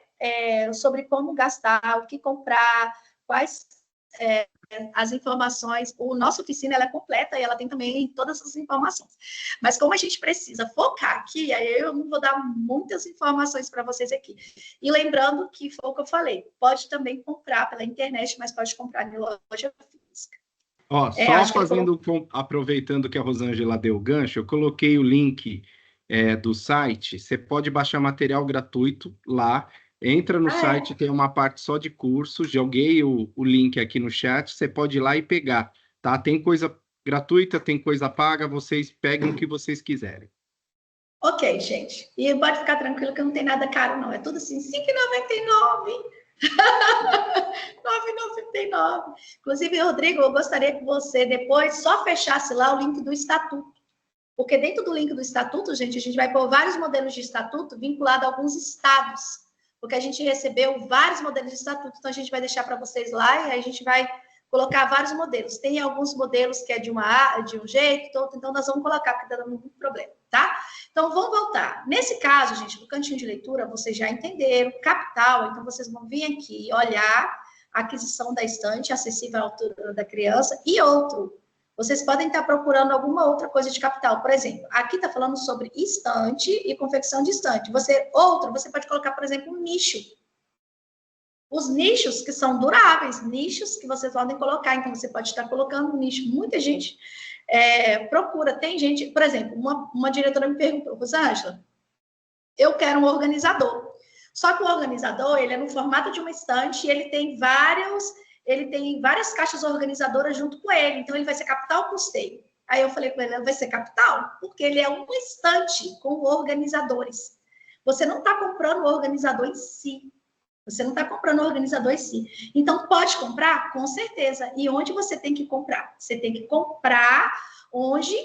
sobre como gastar, o que comprar, quais as informações. Nossa oficina ela é completa e ela tem também todas as informações. Mas como a gente precisa focar aqui, aí eu não vou dar muitas informações para vocês aqui. E lembrando que foi o que eu falei, pode também comprar pela internet, mas pode comprar em loja física. Aproveitando que a Rosângela deu o gancho, eu coloquei o link do site, você pode baixar material gratuito lá, entra no site, tem uma parte só de curso, joguei o link aqui no chat, você pode ir lá e pegar, tá? Tem coisa gratuita, tem coisa paga, vocês pegam o que vocês quiserem. Ok, gente. E pode ficar tranquilo que não tem nada caro, não. É tudo assim, R$5,99. R$9,99. Inclusive, Rodrigo, eu gostaria que você depois só fechasse lá o link do estatuto. Porque dentro do link do estatuto, gente, a gente vai pôr vários modelos de estatuto vinculados a alguns estados. Porque a gente recebeu vários modelos de estatuto, então a gente vai deixar para vocês lá e aí a gente vai colocar vários modelos. Tem alguns modelos que é de um jeito, então nós vamos colocar, porque está dando muito problema, tá? Então, vamos voltar. Nesse caso, gente, do cantinho de leitura, vocês já entenderam, capital, então vocês vão vir aqui olhar a aquisição da estante acessível à altura da criança e outro. Vocês podem estar procurando alguma outra coisa de capital. Por exemplo, aqui está falando sobre estante e confecção de estante. Você pode colocar, por exemplo, um nicho. Os nichos que são duráveis, nichos que vocês podem colocar. Então, você pode estar colocando um nicho. Muita gente procura. Tem gente, por exemplo, uma diretora me perguntou, Rosângela, eu quero um organizador. Só que o organizador, ele é no formato de uma estante e ele tem várias caixas organizadoras junto com ele. Então, ele vai ser capital ou custeio? Aí eu falei com ele, vai ser capital, porque ele é uma estante com organizadores. Você não está comprando o organizador em si. Você não está comprando o organizador em si. Então, pode comprar? Com certeza. E onde você tem que comprar? Você tem que comprar onde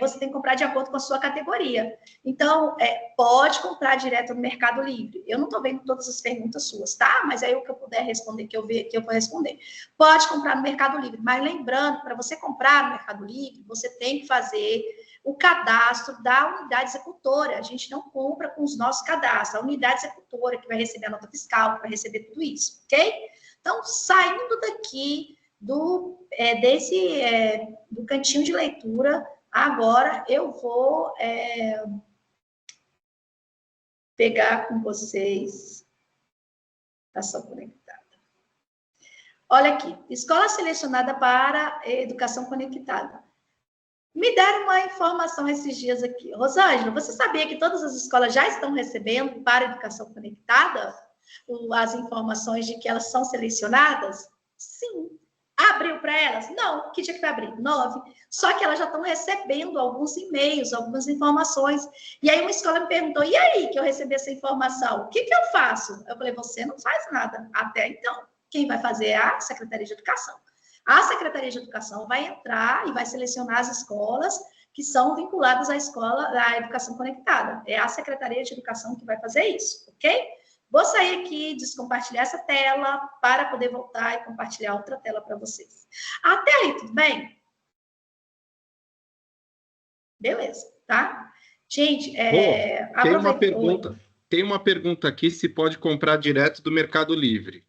você tem que comprar de acordo com a sua categoria. Então, pode comprar direto no Mercado Livre. Eu não estou vendo todas as perguntas suas, tá? Mas aí o que eu puder responder, que eu ver aqui, eu vou responder. Pode comprar no Mercado Livre. Mas lembrando, para você comprar no Mercado Livre, você tem que fazer o cadastro da unidade executora. A gente não compra com os nossos cadastros. A unidade executora que vai receber a nota fiscal, que vai receber tudo isso, ok? Então, saindo daqui do cantinho de leitura, agora eu vou pegar com vocês Educação Conectada. Olha aqui, escola selecionada para educação conectada. Me deram uma informação esses dias aqui. Rosângela, você sabia que todas as escolas já estão recebendo para educação conectada as informações de que elas são selecionadas? Sim. Abriu para elas? Não. Que dia que vai abrir? 9. Só que elas já estão recebendo alguns e-mails, algumas informações. E aí uma escola me perguntou, e aí que eu recebi essa informação? O que eu faço? Eu falei, você não faz nada. Até então, quem vai fazer é a Secretaria de Educação. A Secretaria de Educação vai entrar e vai selecionar as escolas que são vinculadas à educação conectada. É a Secretaria de Educação que vai fazer isso, ok? Vou sair aqui, descompartilhar essa tela para poder voltar e compartilhar outra tela para vocês. Até aí, tudo bem? Beleza, tá? Gente, tem uma pergunta aqui se pode comprar direto do Mercado Livre.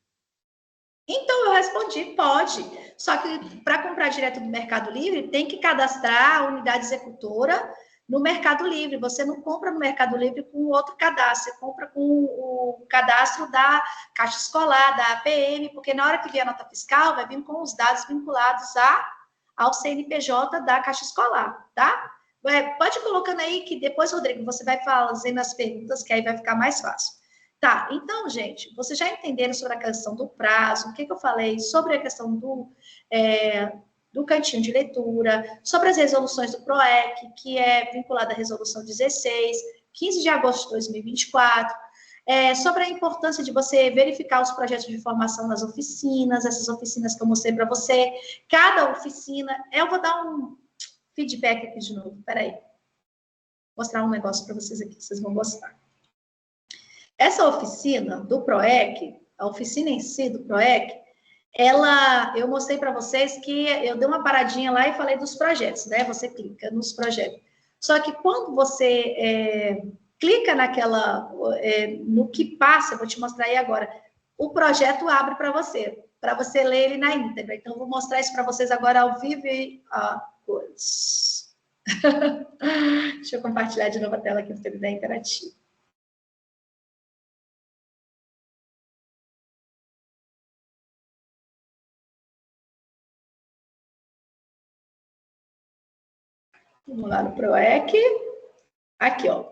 Então, eu respondi, pode. Só que para comprar direto do Mercado Livre, tem que cadastrar a unidade executora no Mercado Livre. Você não compra no Mercado Livre com outro cadastro, você compra com o cadastro da Caixa Escolar, da APM, porque na hora que vier a nota fiscal, vai vir com os dados vinculados ao CNPJ da Caixa Escolar, tá? Pode ir colocando aí que depois, Rodrigo, você vai fazendo as perguntas, que aí vai ficar mais fácil. Tá, então, gente, vocês já entenderam sobre a questão do prazo, o que eu falei sobre a questão do cantinho de leitura, sobre as resoluções do PROEC, que é vinculada à resolução 16, 15 de agosto de 2024, sobre a importância de você verificar os projetos de formação nas oficinas, essas oficinas que eu mostrei para você, cada oficina, eu vou dar um feedback aqui de novo, peraí, vou mostrar um negócio para vocês aqui, vocês vão gostar. Essa oficina do PROEC, a oficina em si do PROEC, eu mostrei para vocês que eu dei uma paradinha lá e falei dos projetos, né? Você clica nos projetos. Só que quando você clica no que passa, eu vou te mostrar aí agora, o projeto abre para você ler ele na íntegra. Então, eu vou mostrar isso para vocês agora ao vivo e a cores. Deixa eu compartilhar de novo a tela aqui do TVD Interativo. Vamos lá no PROEC. Aqui, ó.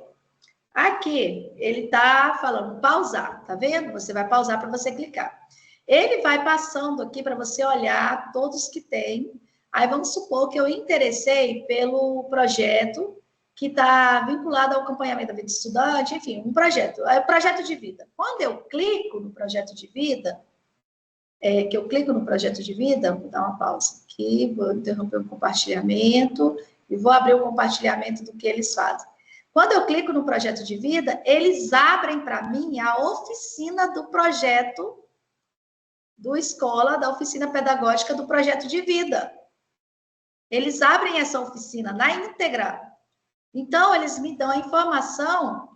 Aqui, ele tá falando pausar, tá vendo? Você vai pausar para você clicar. Ele vai passando aqui para você olhar todos que tem. Aí vamos supor que eu interessei pelo projeto que está vinculado ao acompanhamento da vida do estudante, enfim, um projeto de vida. Quando eu clico no projeto de vida, vou dar uma pausa aqui, vou interromper o compartilhamento e vou abrir o compartilhamento do que eles fazem. Quando eu clico no projeto de vida, eles abrem para mim a oficina do projeto do escola, da oficina pedagógica do projeto de vida. Eles abrem essa oficina na íntegra. Então, eles me dão a informação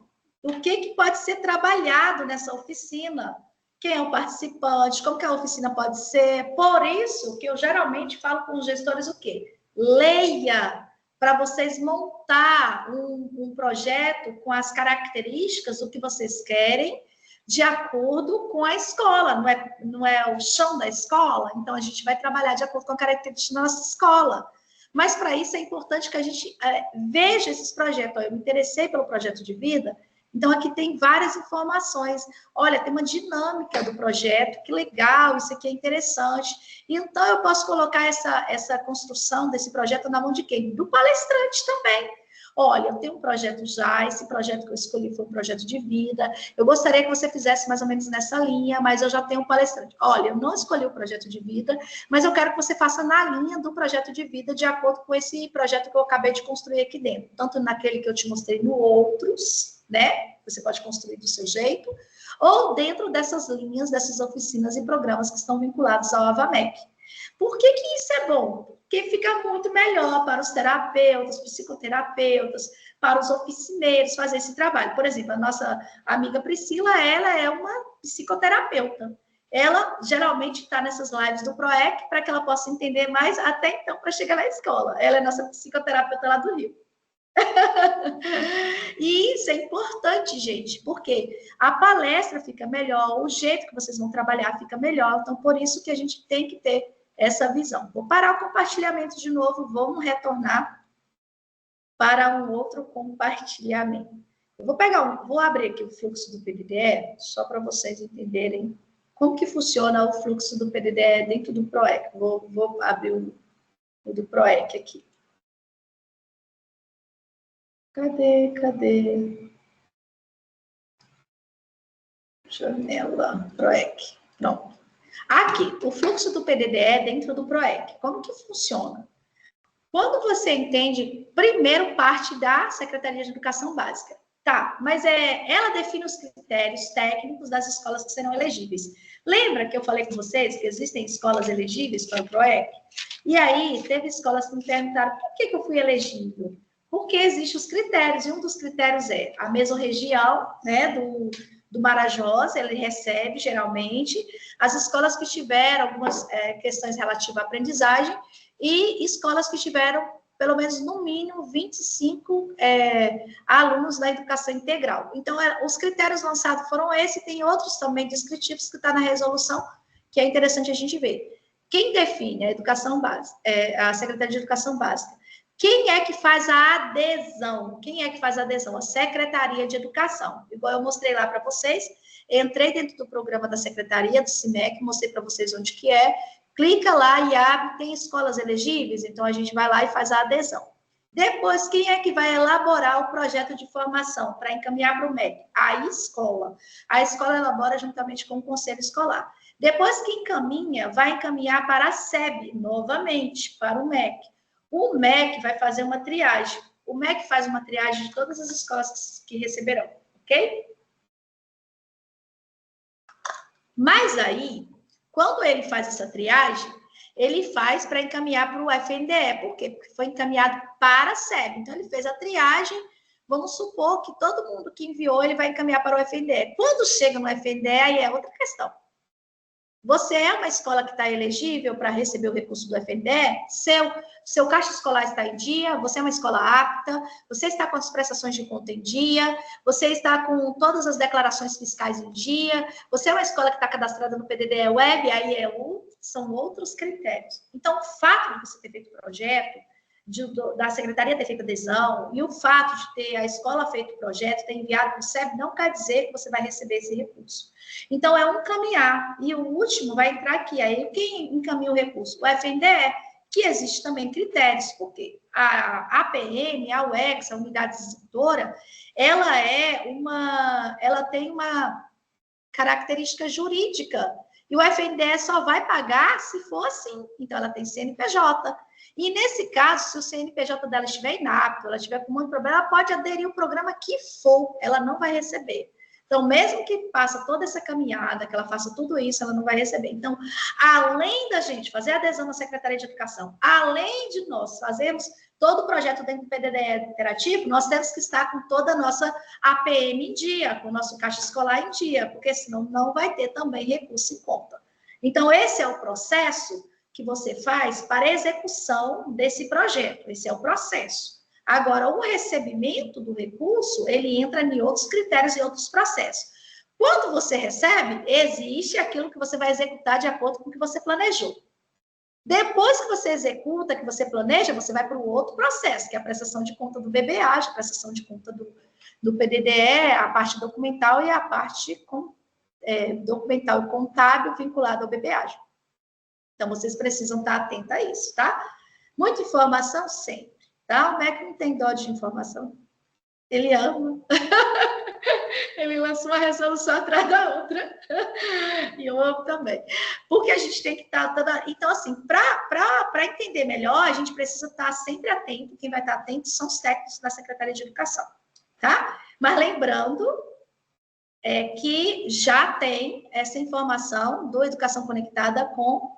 do que pode ser trabalhado nessa oficina. Quem é o participante, como que a oficina pode ser. Por isso que eu geralmente falo com os gestores o quê? Leia, para vocês montar um projeto com as características do que vocês querem, de acordo com a escola, não é o chão da escola, então a gente vai trabalhar de acordo com a característica da nossa escola. Mas para isso é importante que a gente veja esses projetos. Eu me interessei pelo projeto de vida, então aqui tem várias informações. Olha, tem uma dinâmica do projeto, que legal, isso aqui é interessante. Então eu posso colocar essa construção desse projeto na mão de quem? Do palestrante também. Olha, eu tenho um projeto já, esse projeto que eu escolhi foi um projeto de vida, eu gostaria que você fizesse mais ou menos nessa linha, mas eu já tenho um palestrante. Olha, eu não escolhi o projeto de vida, mas eu quero que você faça na linha do projeto de vida, de acordo com esse projeto que eu acabei de construir aqui dentro, tanto naquele que eu te mostrei no Outros, né? Você pode construir do seu jeito, ou dentro dessas linhas, dessas oficinas e programas que estão vinculados ao AVAMEC. Por que isso é bom? que fica muito melhor para os terapeutas, psicoterapeutas, para os oficineiros fazer esse trabalho. Por exemplo, a nossa amiga Priscila, ela é uma psicoterapeuta. Ela geralmente está nessas lives do PROEC para que ela possa entender mais até então para chegar na escola. Ela é nossa psicoterapeuta lá do Rio. E isso é importante, gente, porque a palestra fica melhor, o jeito que vocês vão trabalhar fica melhor, então por isso que a gente tem que ter essa visão. Vou parar o compartilhamento de novo, vamos retornar para um outro compartilhamento. Eu vou abrir aqui o fluxo do PDDE, só para vocês entenderem como que funciona o fluxo do PDDE dentro do PROEC. Vou abrir o do PROEC aqui. Cadê? Janela, PROEC. Pronto. Aqui, o fluxo do PDDE dentro do PROEC. Como que funciona? Quando você entende, primeiro parte da Secretaria de Educação Básica. Tá, mas ela define os critérios técnicos das escolas que serão elegíveis. Lembra que eu falei com vocês que existem escolas elegíveis para o PROEC? E aí, teve escolas que me perguntaram por que eu fui elegível? Porque existem os critérios, e um dos critérios é a mesorregião, né, do Marajós, ele recebe, geralmente, as escolas que tiveram algumas questões relativas à aprendizagem e escolas que tiveram, pelo menos, no mínimo, 25 alunos na educação integral. Então, os critérios lançados foram esses, tem outros também descritivos que está na resolução, que é interessante a gente ver. Quem define a educação básica? A Secretaria de Educação Básica. Quem é que faz a adesão? Quem é que faz a adesão? A Secretaria de Educação. Igual eu mostrei lá para vocês, entrei dentro do programa da Secretaria, do CIMEC, mostrei para vocês onde que é, clica lá e abre, tem escolas elegíveis, então a gente vai lá e faz a adesão. Depois, quem é que vai elaborar o projeto de formação para encaminhar para o MEC? A escola. A escola elabora juntamente com o conselho escolar. Depois que encaminha, vai encaminhar para a SEB, novamente, para o MEC. O MEC vai fazer uma triagem. O MEC faz uma triagem de todas as escolas que receberão, ok? Mas aí, quando ele faz essa triagem, ele faz para encaminhar para o FNDE. Por quê? Porque foi encaminhado para a SEB. Então, ele fez a triagem. Vamos supor que todo mundo que enviou, ele vai encaminhar para o FNDE. Quando chega no FNDE, aí é outra questão. Você é uma escola que está elegível para receber o recurso do FNDE? Seu caixa escolar está em dia? Você é uma escola apta? Você está com as prestações de conta em dia? Você está com todas as declarações fiscais em dia? Você é uma escola que está cadastrada no PDDE Web? Aí são outros critérios. Então, o fato de você ter feito o projeto, da Secretaria ter feito adesão, e o fato de ter a escola feito o projeto, ter enviado para o SEB, não quer dizer que você vai receber esse recurso. Então, é um caminhar. E o último vai entrar aqui. Aí, quem encaminha o recurso? O FNDE, que existe também critérios, porque a APM, a UEX, a unidade executora, ela tem uma característica jurídica. E o FNDE só vai pagar se for assim. Então, ela tem CNPJ. E, nesse caso, se o CNPJ dela estiver inapto, ela estiver com muito problema, ela pode aderir ao programa que for, ela não vai receber. Então, mesmo que passe toda essa caminhada, que ela faça tudo isso, ela não vai receber. Então, além da gente fazer a adesão na Secretaria de Educação, além de nós fazermos todo o projeto dentro do PDDE interativo, nós temos que estar com toda a nossa APM em dia, com o nosso caixa escolar em dia, porque senão não vai ter também recurso em conta. Então, esse é o processo que você faz para a execução desse projeto. Esse é o processo. Agora, o recebimento do recurso, ele entra em outros critérios e outros processos. Quando você recebe, existe aquilo que você vai executar de acordo com o que você planejou. Depois que você executa, que você planeja, você vai para o outro processo, que é a prestação de conta do BBA, a prestação de conta do PDDE, a parte documental e a parte documental e contábil vinculada ao BBA. Então, vocês precisam estar atentos a isso, tá? Muita informação sempre. Tá? O MEC não tem dó de informação. Ele ama. Ele lança uma resolução atrás da outra. E eu amo também. Porque a gente tem que estar... Então, assim, para entender melhor, a gente precisa estar sempre atento. Quem vai estar atento são os técnicos da Secretaria de Educação. Tá? Mas lembrando que já tem essa informação do Educação Conectada com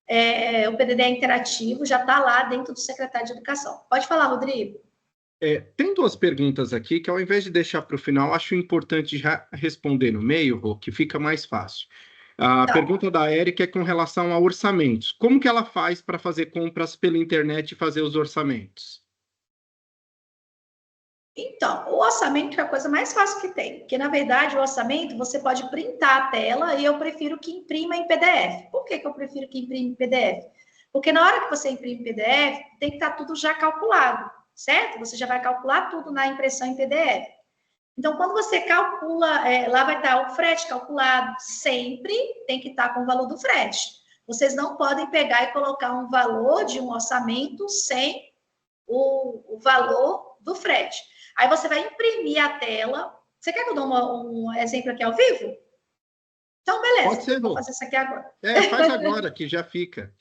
O PDD é interativo, já está lá dentro do secretário de Educação. Pode falar, Rodrigo. Tem duas perguntas aqui que, ao invés de deixar para o final, acho importante já responder no meio, Rô, que fica mais fácil. A pergunta da Érica é com relação a orçamentos. Como que ela faz para fazer compras pela internet e fazer os orçamentos? Então, o orçamento é a coisa mais fácil que tem, porque, na verdade, o orçamento você pode printar a tela e eu prefiro que imprima em PDF. Por que eu prefiro que imprima em PDF? Porque na hora que você imprime em PDF, tem que estar tudo já calculado, certo? Você já vai calcular tudo na impressão em PDF. Então, quando você calcula, lá vai estar o frete calculado, sempre tem que estar com o valor do frete. Vocês não podem pegar e colocar um valor de um orçamento sem o valor do frete. Aí você vai imprimir a tela. Você quer que eu dê um exemplo aqui ao vivo? Então, beleza. Pode ser, vou fazer isso aqui agora. Faz agora, que já fica.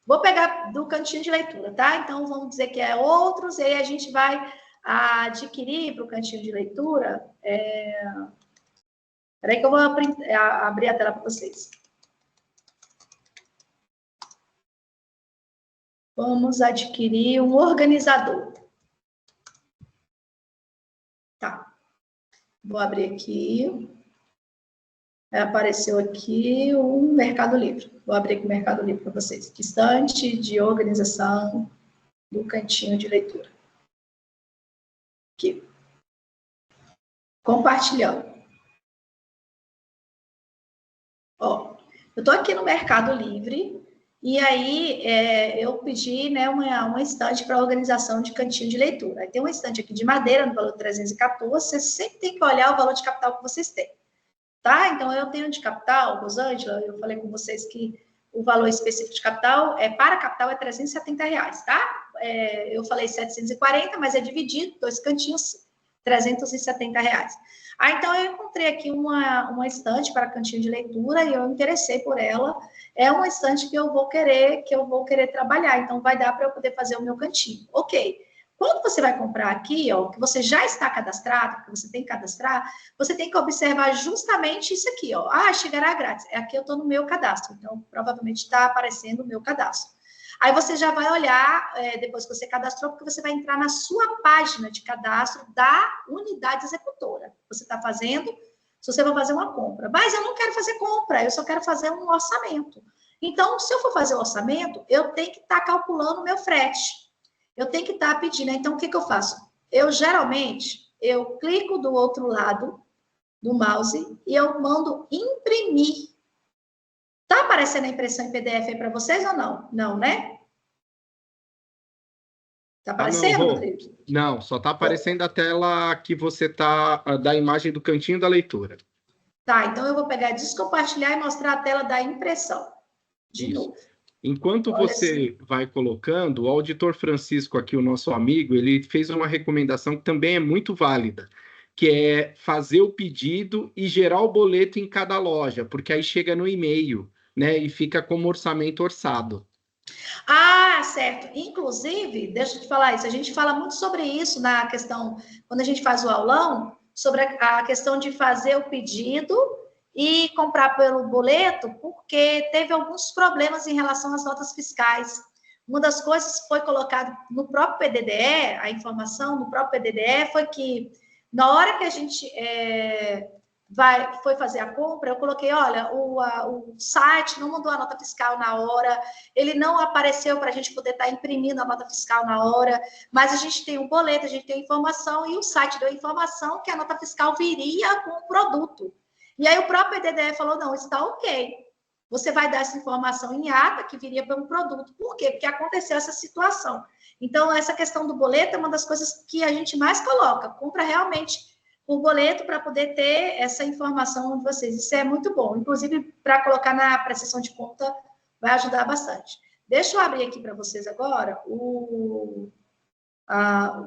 Vou pegar do cantinho de leitura, tá? Então, vamos dizer que é outros, e aí a gente vai adquirir para o cantinho de leitura. Espera aí que eu vou abrir a tela para vocês. Vamos adquirir um organizador. Tá. Vou abrir aqui. Apareceu aqui o Mercado Livre. Vou abrir aqui o Mercado Livre para vocês. Estante de organização do cantinho de leitura. Aqui. Compartilhando. Ó, eu estou aqui no Mercado Livre. E aí, eu pedi, né, uma estante para organização de cantinho de leitura. Aí tem uma estante aqui de madeira, no valor de 314. Você sempre tem que olhar o valor de capital que vocês têm. Tá? Então, eu tenho de capital, Rosângela, eu falei com vocês que o valor específico de capital, para capital, é R$370, tá? Eu falei 740, mas é dividido, 2 cantinhos, R$370. Então, eu encontrei aqui uma estante para cantinho de leitura e eu me interessei por ela. É uma estante que eu vou querer trabalhar, então vai dar para eu poder fazer o meu cantinho. Ok. Quando você vai comprar aqui, ó, que você já está cadastrado, que você tem que cadastrar, você tem que observar justamente isso aqui, ó. Chegará grátis. Aqui eu estou no meu cadastro, então provavelmente está aparecendo o meu cadastro. Aí você já vai olhar, depois que você cadastrou, porque você vai entrar na sua página de cadastro da unidade executora. Você está fazendo, se você vai fazer uma compra. Mas eu não quero fazer compra, eu só quero fazer um orçamento. Então, se eu for fazer o orçamento, eu tenho que estar calculando o meu frete. Eu tenho que estar pedindo. Então, o que eu faço? Geralmente, eu clico do outro lado do mouse e eu mando imprimir. Tá aparecendo a impressão em PDF aí para vocês ou não? Não, né? Tá aparecendo, Rodrigo? Não, só tá aparecendo a tela que você tá da imagem do cantinho da leitura. Tá, então eu vou pegar, descompartilhar e mostrar a tela da impressão. De novo. Enquanto você vai colocando, o auditor Francisco aqui, o nosso amigo, ele fez uma recomendação que também é muito válida, que é fazer o pedido e gerar o boleto em cada loja, porque aí chega no e-mail, né, e fica como orçamento orçado. Certo. Inclusive, deixa eu te falar isso, a gente fala muito sobre isso na questão, quando a gente faz o aulão, sobre a questão de fazer o pedido e comprar pelo boleto, porque teve alguns problemas em relação às notas fiscais. Uma das coisas que foi colocado no próprio PDDE, a informação no próprio PDDE, foi que na hora que a gente foi fazer a compra, eu coloquei, olha, o site não mandou a nota fiscal na hora, ele não apareceu para a gente poder estar imprimindo a nota fiscal na hora, mas a gente tem um boleto, a gente tem informação, e o site deu informação que a nota fiscal viria com o produto. E aí o próprio PDDE falou, não, está ok. Você vai dar essa informação em ata que viria para um produto. Por quê? Porque aconteceu essa situação. Então, essa questão do boleto é uma das coisas que a gente mais coloca. Compra realmente o boleto para poder ter essa informação de vocês. Isso é muito bom. Inclusive, para colocar na prestação de conta, vai ajudar bastante. Deixa eu abrir aqui para vocês agora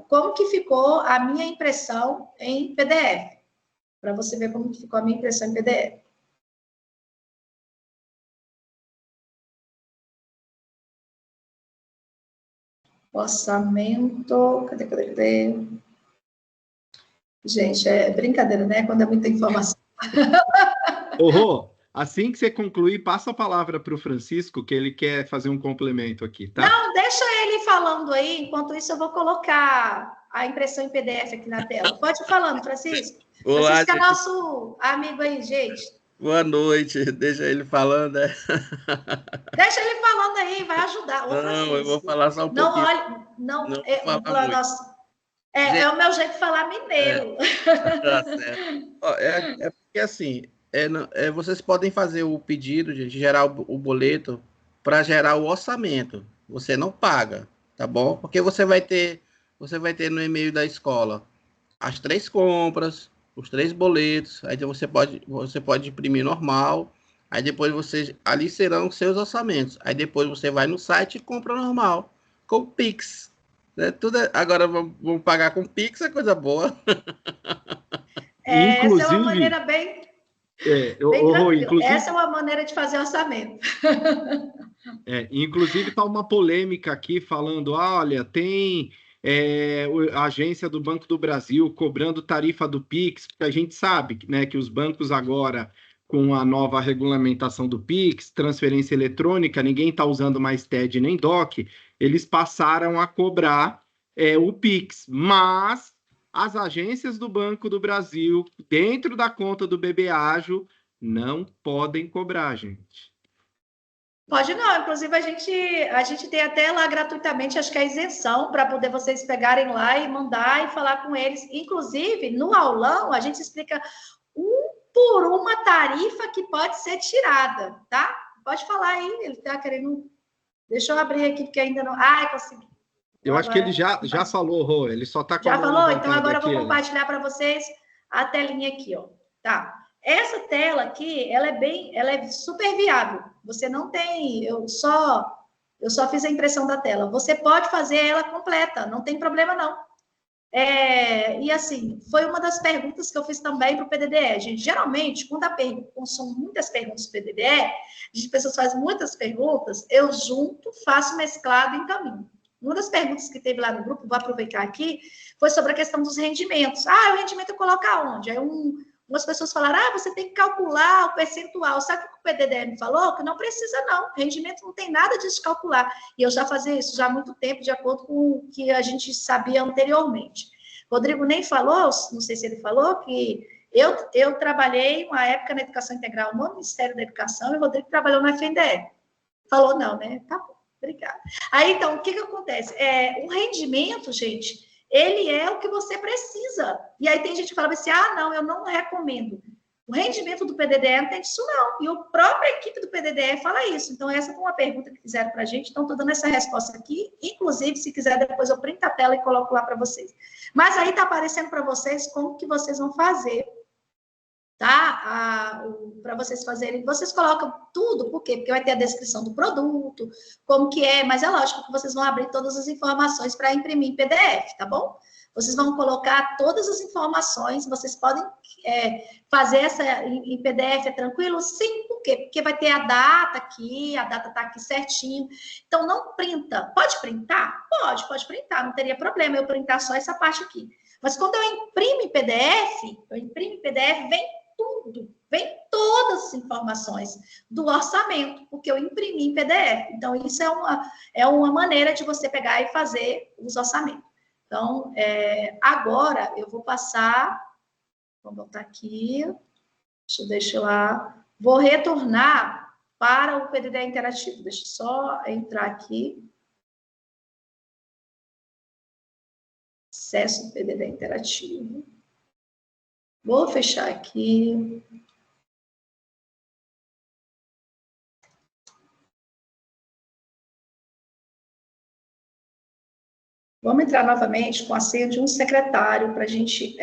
como que ficou a minha impressão em PDF. Para você ver como que ficou a minha impressão em PDF. Orçamento, cadê? Gente, é brincadeira, né? Quando é muita informação. Rô, Assim que você concluir, passa a palavra para o Francisco, que ele quer fazer um complemento aqui, tá? Não, deixa ele falando aí, enquanto isso eu vou colocar a impressão em PDF aqui na tela. Pode ir falando, Francisco. Olá, Francisco é gente. nosso amigo aí, gente. Boa noite. Deixa ele falando, né? Deixa ele falando aí, vai ajudar. Ô, Não, Francisco. eu vou falar só um Não, pouquinho. olha, não, Não vou falar muito. nossa, Gente, é o meu jeito de falar mineiro. tá certo. Ó, é porque assim, vocês podem fazer o pedido, gente, gerar o boleto para gerar o orçamento. Você não paga, tá bom? Porque você vai ter no e-mail da escola as 3 compras, os 3 boletos, aí você pode imprimir normal, aí depois ali serão os seus orçamentos, aí depois você vai no site e compra normal, com Pix, né? Agora vamos pagar com Pix, é coisa boa. Essa é uma Inclusive, maneira bem Rô, tranquila. Essa é uma maneira de fazer orçamento. inclusive está uma polêmica aqui falando, olha, tem a agência do Banco do Brasil cobrando tarifa do Pix, porque a gente sabe, né, que os bancos agora, com a nova regulamentação do Pix, transferência eletrônica, ninguém está usando mais TED nem DOC, eles passaram a cobrar o Pix, mas as agências do Banco do Brasil, dentro da conta do BB Ágil, não podem cobrar, gente. Pode não, inclusive a gente tem até lá gratuitamente, acho que é isenção, para poder vocês pegarem lá e mandar e falar com eles. Inclusive, no aulão, a gente explica por uma tarifa que pode ser tirada, tá? Pode falar aí, ele está querendo... Deixa eu abrir aqui, porque ainda não... Ah, consegui. Eu acho que ele já falou, Rô, ele só está com Já a mão falou? levantada Então agora eu vou aqui, compartilhar para vocês a telinha aqui, ó. Tá. Essa tela aqui, ela é super viável. Você não tem, eu só fiz a impressão da tela. Você pode fazer ela completa, não tem problema não. E assim, foi uma das perguntas que eu fiz também para o PDDE. Gente, geralmente, quando são muitas perguntas para o PDDE, as pessoas fazem muitas perguntas, eu junto, faço mesclado e encaminho. Uma das perguntas que teve lá no grupo, vou aproveitar aqui, foi sobre a questão dos rendimentos. O rendimento eu coloco aonde? Aí umas pessoas falaram, você tem que calcular o percentual. Sabe o que o PDDE me falou? Que não precisa, não. Rendimento não tem nada disso de calcular. E eu já fazia isso já há muito tempo, de acordo com o que a gente sabia anteriormente. Rodrigo nem falou, não sei se ele falou, que eu trabalhei uma época na educação integral no Ministério da Educação e o Rodrigo trabalhou na FNDE. Falou não, né? Tá bom, obrigada. Aí, então, o que acontece? O rendimento, gente, ele é o que você precisa. E aí tem gente que fala assim, não, eu não recomendo. O rendimento do PDDE não tem disso, não. E a própria equipe do PDDE fala isso. Então, essa foi uma pergunta que fizeram para a gente. Então, estou dando essa resposta aqui. Inclusive, se quiser, depois eu printo a tela e coloco lá para vocês. Mas aí está aparecendo para vocês como que vocês vão fazer, tá? Para vocês fazerem. Vocês colocam tudo, por quê? Porque vai ter a descrição do produto, como que é, mas é lógico que vocês vão abrir todas as informações para imprimir em PDF, tá bom? Vocês vão colocar todas as informações, vocês podem fazer essa em PDF, é tranquilo? Sim, por quê? Porque vai ter a data aqui, a data está aqui certinho. Então, não printa. Pode printar? Pode printar, não teria problema eu printar só essa parte aqui. Mas quando eu imprimo em PDF, vem tudo, vem todas as informações do orçamento, porque eu imprimi em PDF. Então, isso é uma maneira de você pegar e fazer os orçamentos. Então, agora eu vou passar, vou botar aqui, deixa eu lá, vou retornar para o PDDE interativo. Deixa eu só entrar aqui. Acesso ao PDDE interativo. Vou fechar aqui. Vamos entrar novamente com a senha de um secretário para a gente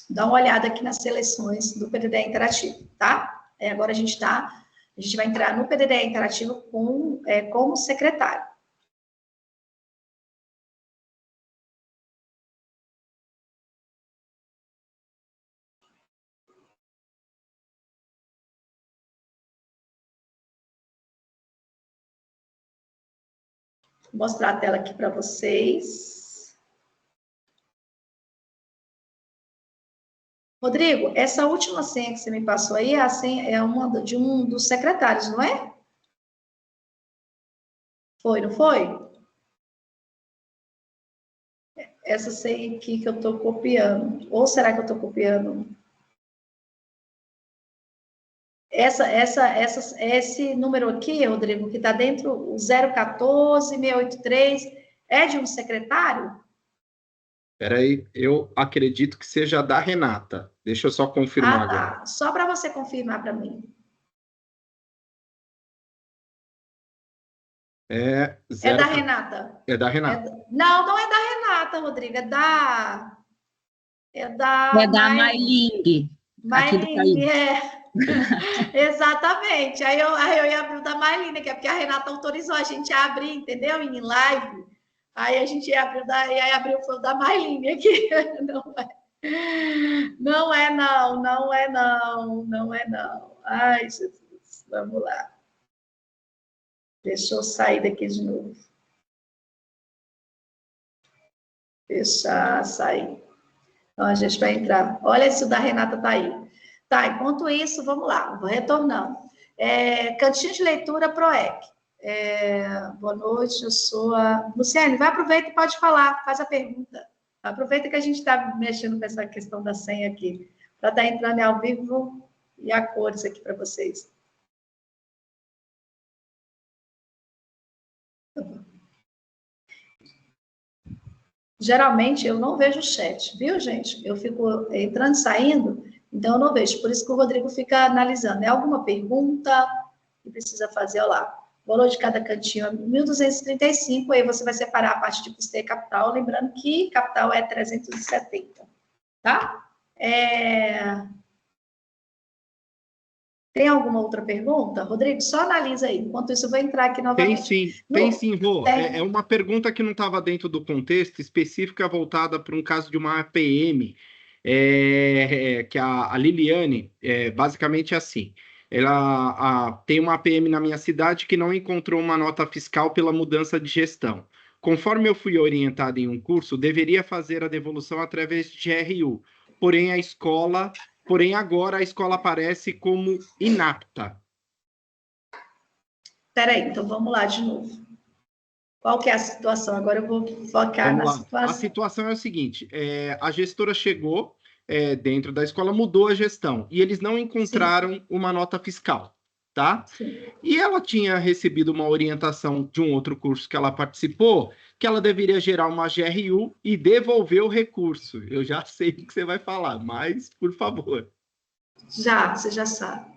dar uma olhada aqui nas seleções do PDDE interativo, tá? Agora a gente vai entrar no PDDE interativo como secretário. Vou mostrar a tela aqui para vocês. Rodrigo, essa última senha que você me passou aí a senha é uma de um dos secretários, não é? Foi, não foi? Essa senha aqui que eu estou copiando. Ou será que eu estou copiando? Esse número aqui, Rodrigo, que está dentro, o 014-683, é de um secretário? Espera aí, eu acredito que seja da Renata. Deixa eu só confirmar agora. Tá. Só para você confirmar para mim. É da Renata. É da Renata. Não, não é da Renata, Rodrigo, é da Mailing. Mailing, Exatamente. Aí eu ia abrir o da Mailing, que é porque a Renata autorizou a gente a abrir, entendeu? Em live. Aí a gente abriu e aí abriu o da Mailing aqui. Não é não. Ai, Jesus, vamos lá. Deixa eu sair daqui de novo. Fechar, sair. Então, a gente vai entrar. Olha se o da Renata está aí. Tá, enquanto isso, vamos lá, vou retornando. Cantinho de leitura PROEC. Boa noite, eu sou a... Luciane, vai, aproveita e pode falar, faz a pergunta. Aproveita que a gente está mexendo com essa questão da senha aqui, para estar entrando ao vivo e a cores aqui para vocês. Geralmente, eu não vejo o chat, viu, gente? Eu fico entrando e saindo, então eu não vejo. Por isso que o Rodrigo fica analisando. É alguma pergunta que precisa fazer? Olha lá. O valor de cada cantinho é 1.235, aí você vai separar a parte de custeio e capital, lembrando que capital é 370, tá? Tem alguma outra pergunta? Rodrigo, só analisa aí. Enquanto isso, eu vou entrar aqui novamente. Tem sim, Rô. É uma pergunta que não estava dentro do contexto, específica voltada para um caso de uma APM, que a Liliane, basicamente é assim. Ela tem uma APM na minha cidade que não encontrou uma nota fiscal pela mudança de gestão. Conforme eu fui orientado em um curso, deveria fazer a devolução através de GRU. Porém, agora a escola aparece como inapta. Espera aí, então vamos lá de novo. Qual que é a situação? Agora eu vou focar na situação. A situação é o seguinte, a gestora chegou dentro da escola, mudou a gestão, e eles não encontraram uma nota fiscal, tá? Sim. E ela tinha recebido uma orientação de um outro curso que ela participou, que ela deveria gerar uma GRU e devolver o recurso. Eu já sei o que você vai falar, mas, por favor. Você já sabe.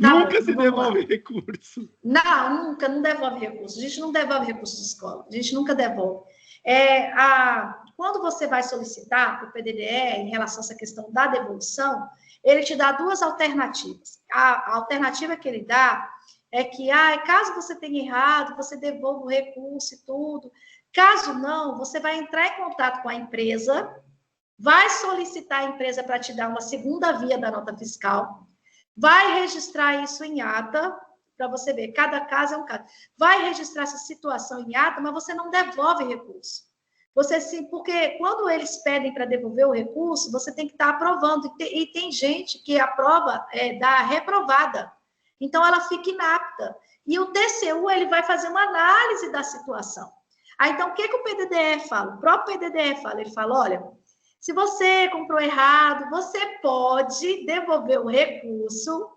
Nunca se devolve recurso. Não, nunca, não devolve recurso. A gente não devolve recurso de escola. A gente nunca devolve. Quando você vai solicitar para o PDDE em relação a essa questão da devolução, ele te dá duas alternativas. A alternativa que ele dá é que, caso você tenha errado, você devolva o recurso e tudo. Caso não, você vai entrar em contato com a empresa, vai solicitar a empresa para te dar uma segunda via da nota fiscal, vai registrar isso em ata, para você ver, cada caso é um caso. Vai registrar essa situação em ata, mas você não devolve recurso. Porque quando eles pedem para devolver o recurso, você tem que estar aprovando. E tem gente que aprova, dá reprovada. Então, ela fica inapta. E o TCU, ele vai fazer uma análise da situação. Então, o que o PDDE fala? O próprio PDDE fala, ele fala, olha, se você comprou errado, você pode devolver o recurso,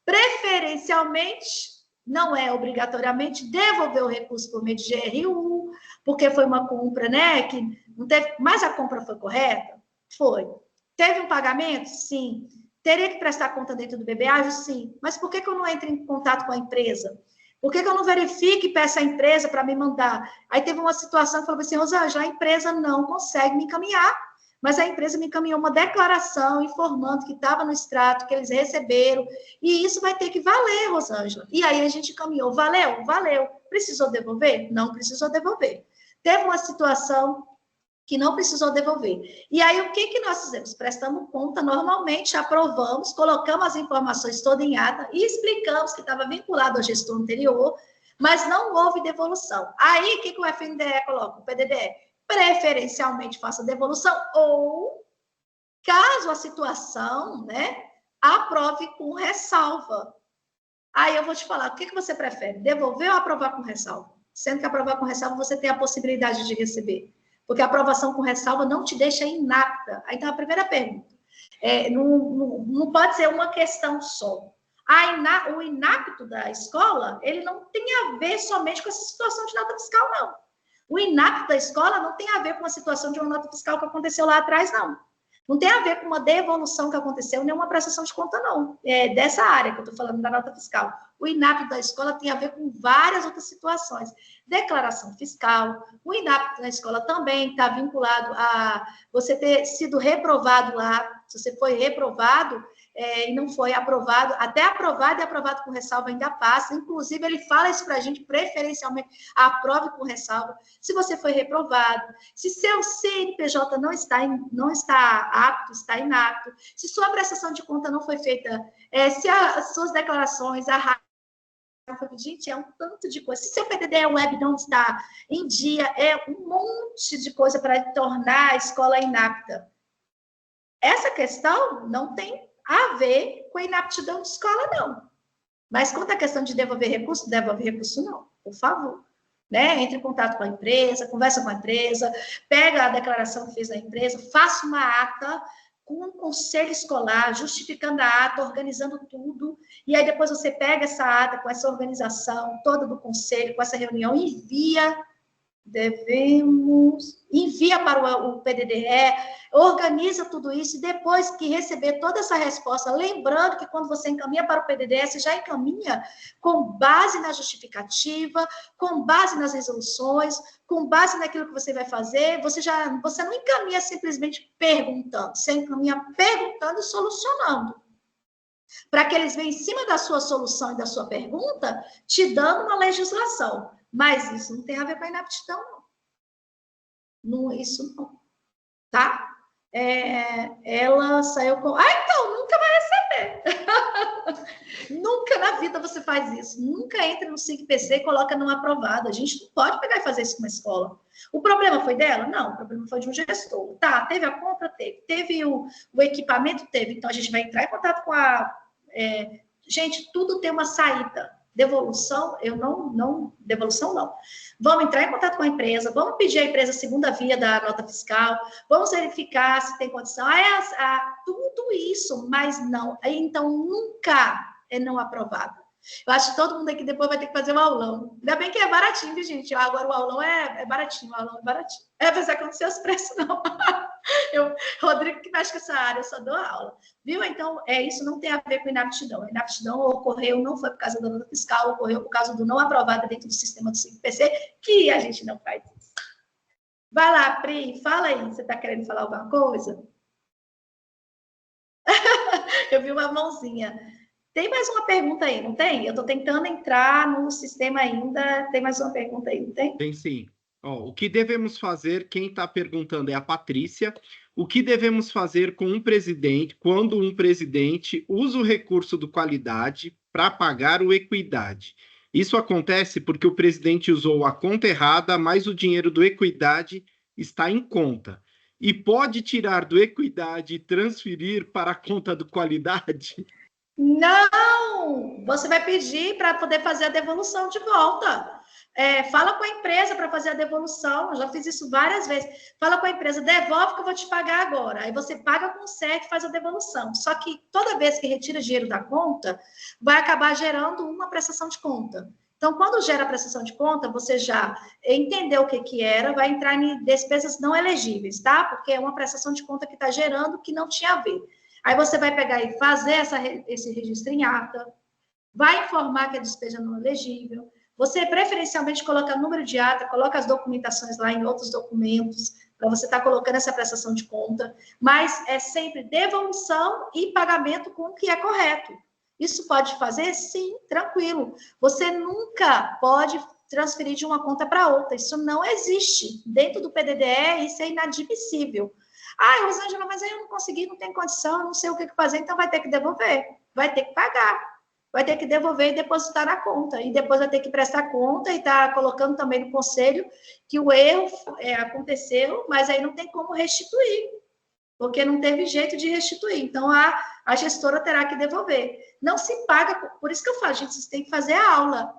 preferencialmente, não é obrigatoriamente, devolver o recurso por meio de GRU, porque foi uma compra, né, que não teve, mas a compra foi correta? Foi. Teve um pagamento? Sim. Teria que prestar conta dentro do BBAGio? Sim. Mas por que eu não entro em contato com a empresa? Por que eu não verifico e peço à empresa para me mandar? Aí teve uma situação que falou assim, Rosângela, a empresa não consegue me encaminhar, mas a empresa me encaminhou uma declaração informando que estava no extrato, que eles receberam, e isso vai ter que valer, Rosângela. E aí a gente encaminhou, valeu? Valeu. Precisou devolver? Não precisou devolver. Teve uma situação que não precisou devolver. E aí, o que nós fizemos? Prestamos conta normalmente, aprovamos, colocamos as informações todas em ata e explicamos que estava vinculado ao gestor anterior, mas não houve devolução. Aí, o que o FNDE coloca? O PDDE preferencialmente faça devolução ou Caso a situação, né, aprove com ressalva. Aí eu vou te falar, o que você prefere? Devolver ou aprovar com ressalva? Sendo que aprovar com ressalva você tem a possibilidade de receber. Porque a aprovação com ressalva não te deixa inapta. Aí então a primeira pergunta. Não pode ser uma questão só. O inapto da escola, ele não tem a ver somente com essa situação de nota fiscal, não. O inapto da escola não tem a ver com a situação de uma nota fiscal que aconteceu lá atrás, não. Não tem a ver com uma devolução que aconteceu, nem uma prestação de conta, não. É dessa área que eu estou falando, da nota fiscal. O inapto da escola tem a ver com várias outras situações. Declaração fiscal. O inapto da escola também está vinculado a você ter sido reprovado lá. Se você foi reprovado e não foi aprovado, até aprovado e aprovado com ressalva ainda passa. Inclusive, ele fala isso para a gente, preferencialmente, aprove com ressalva. Se você foi reprovado, se seu CNPJ não está apto, está inapto, se sua prestação de conta não foi feita, se as suas declarações, gente, é um tanto de coisa. Se seu PDD web não está em dia, é um monte de coisa para tornar a escola inapta. Essa questão não tem a ver com a inaptidão de escola, não. Mas quanto à questão de devolver recurso não, por favor. Né? Entre em contato com a empresa, conversa com a empresa, pega a declaração que fez na empresa, faça uma ata com um conselho escolar, justificando a ata, organizando tudo, e aí depois você pega essa ata com essa organização toda do conselho, com essa reunião, e envia para o PDDE, organiza tudo isso, e depois que receber toda essa resposta, lembrando que quando você encaminha para o PDDE, você já encaminha com base na justificativa, com base nas resoluções, com base naquilo que você vai fazer, você não encaminha simplesmente perguntando, você encaminha perguntando e solucionando. Para que eles venham em cima da sua solução e da sua pergunta, te dando uma legislação. Mas isso não tem a ver com a inaptidão, não. Isso não, tá? Ela saiu com... então, nunca vai receber. Nunca na vida você faz isso. Nunca entra no SIGPC e coloca não aprovado. A gente não pode pegar e fazer isso com uma escola. O problema foi dela? Não, o problema foi de um gestor. Tá, teve a compra? Teve. Teve o equipamento? Teve. Então, a gente vai entrar em contato com a... gente, tudo tem uma saída. Devolução, devolução não. Vamos entrar em contato com a empresa, vamos pedir à empresa a segunda via da nota fiscal, vamos verificar se tem condição, tudo isso, mas não. Então, nunca é não aprovado. Eu acho que todo mundo aqui depois vai ter que fazer um aulão. Ainda bem que é baratinho, viu, gente? Agora o aulão é baratinho, o aulão é baratinho. Apesar que eu não sei os preços, não. Rodrigo, que mexe com essa área, eu só dou aula. Viu? Então, isso não tem a ver com inaptidão. A inaptidão ocorreu, não foi por causa da nota fiscal, ocorreu por causa do não aprovado dentro do sistema do SIGPC, que a gente não faz isso. Vai lá, Pri, fala aí. Você está querendo falar alguma coisa? Eu vi uma mãozinha. Tem mais uma pergunta aí, não tem? Eu estou tentando entrar no sistema ainda. Tem mais uma pergunta aí, não tem? Tem sim. O que devemos fazer? Quem está perguntando é a Patrícia. O que devemos fazer com um presidente quando um presidente usa o recurso do qualidade para pagar o equidade? Isso acontece porque o presidente usou a conta errada, mas o dinheiro do equidade está em conta. E pode tirar do equidade e transferir para a conta do qualidade? Não! Você vai pedir para poder fazer a devolução de volta. Fala com a empresa para fazer a devolução. Eu já fiz isso várias vezes. Fala com a empresa, devolve que eu vou te pagar agora. Aí você paga com o CEP e faz a devolução. Só que toda vez que retira dinheiro da conta, vai acabar gerando uma prestação de conta. Então, quando gera a prestação de conta, você já entendeu o que era, vai entrar em despesas não elegíveis, tá? Porque é uma prestação de conta que está gerando que não tinha a ver. Aí você vai pegar e fazer esse registro em ata, vai informar que a despesa não é elegível, você preferencialmente coloca o número de ata, coloca as documentações lá em outros documentos, para você estar colocando essa prestação de conta, mas é sempre devolução e pagamento com o que é correto. Isso pode fazer? Sim, tranquilo. Você nunca pode transferir de uma conta para outra, isso não existe. Dentro do PDDE, isso é inadmissível. Rosângela, mas aí eu não consegui, não tenho condição, não sei o que fazer, então vai ter que devolver, vai ter que pagar, vai ter que devolver e depositar na conta, e depois vai ter que prestar conta e está colocando também no conselho que o erro aconteceu, mas aí não tem como restituir. porque não teve jeito de restituir. Então, a gestora terá que devolver. Não se paga, por isso que eu falo, gente, vocês têm que fazer a aula.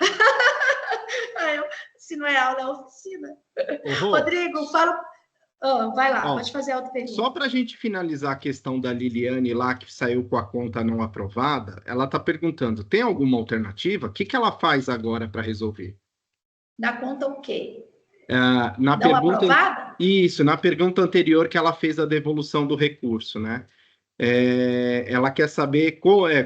Se não é aula, é oficina. Rodrigo, fala... vai lá, pode fazer a outra pergunta. Só para a gente finalizar a questão da Liliane lá, que saiu com a conta não aprovada, ela está perguntando, tem alguma alternativa? O que ela faz agora para resolver? Na conta o quê? Na não pergunta, aprovada? Isso, na pergunta anterior que ela fez a devolução do recurso, né? Ela quer saber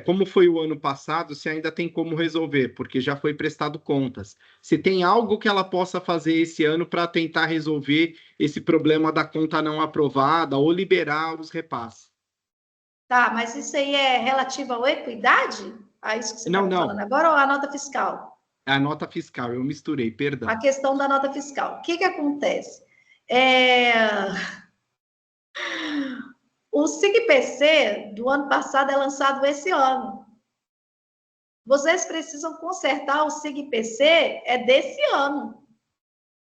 como foi o ano passado, se ainda tem como resolver, porque já foi prestado contas. Se tem algo que ela possa fazer esse ano para tentar resolver esse problema da conta não aprovada ou liberar os repasses. Tá, mas isso aí é relativo à equidade? A isso que você está falando agora ou à nota fiscal? É a nota fiscal, eu misturei, perdão. A questão da nota fiscal. O que acontece? O SIGPC do ano passado é lançado esse ano. Vocês precisam consertar o SIGPC desse ano.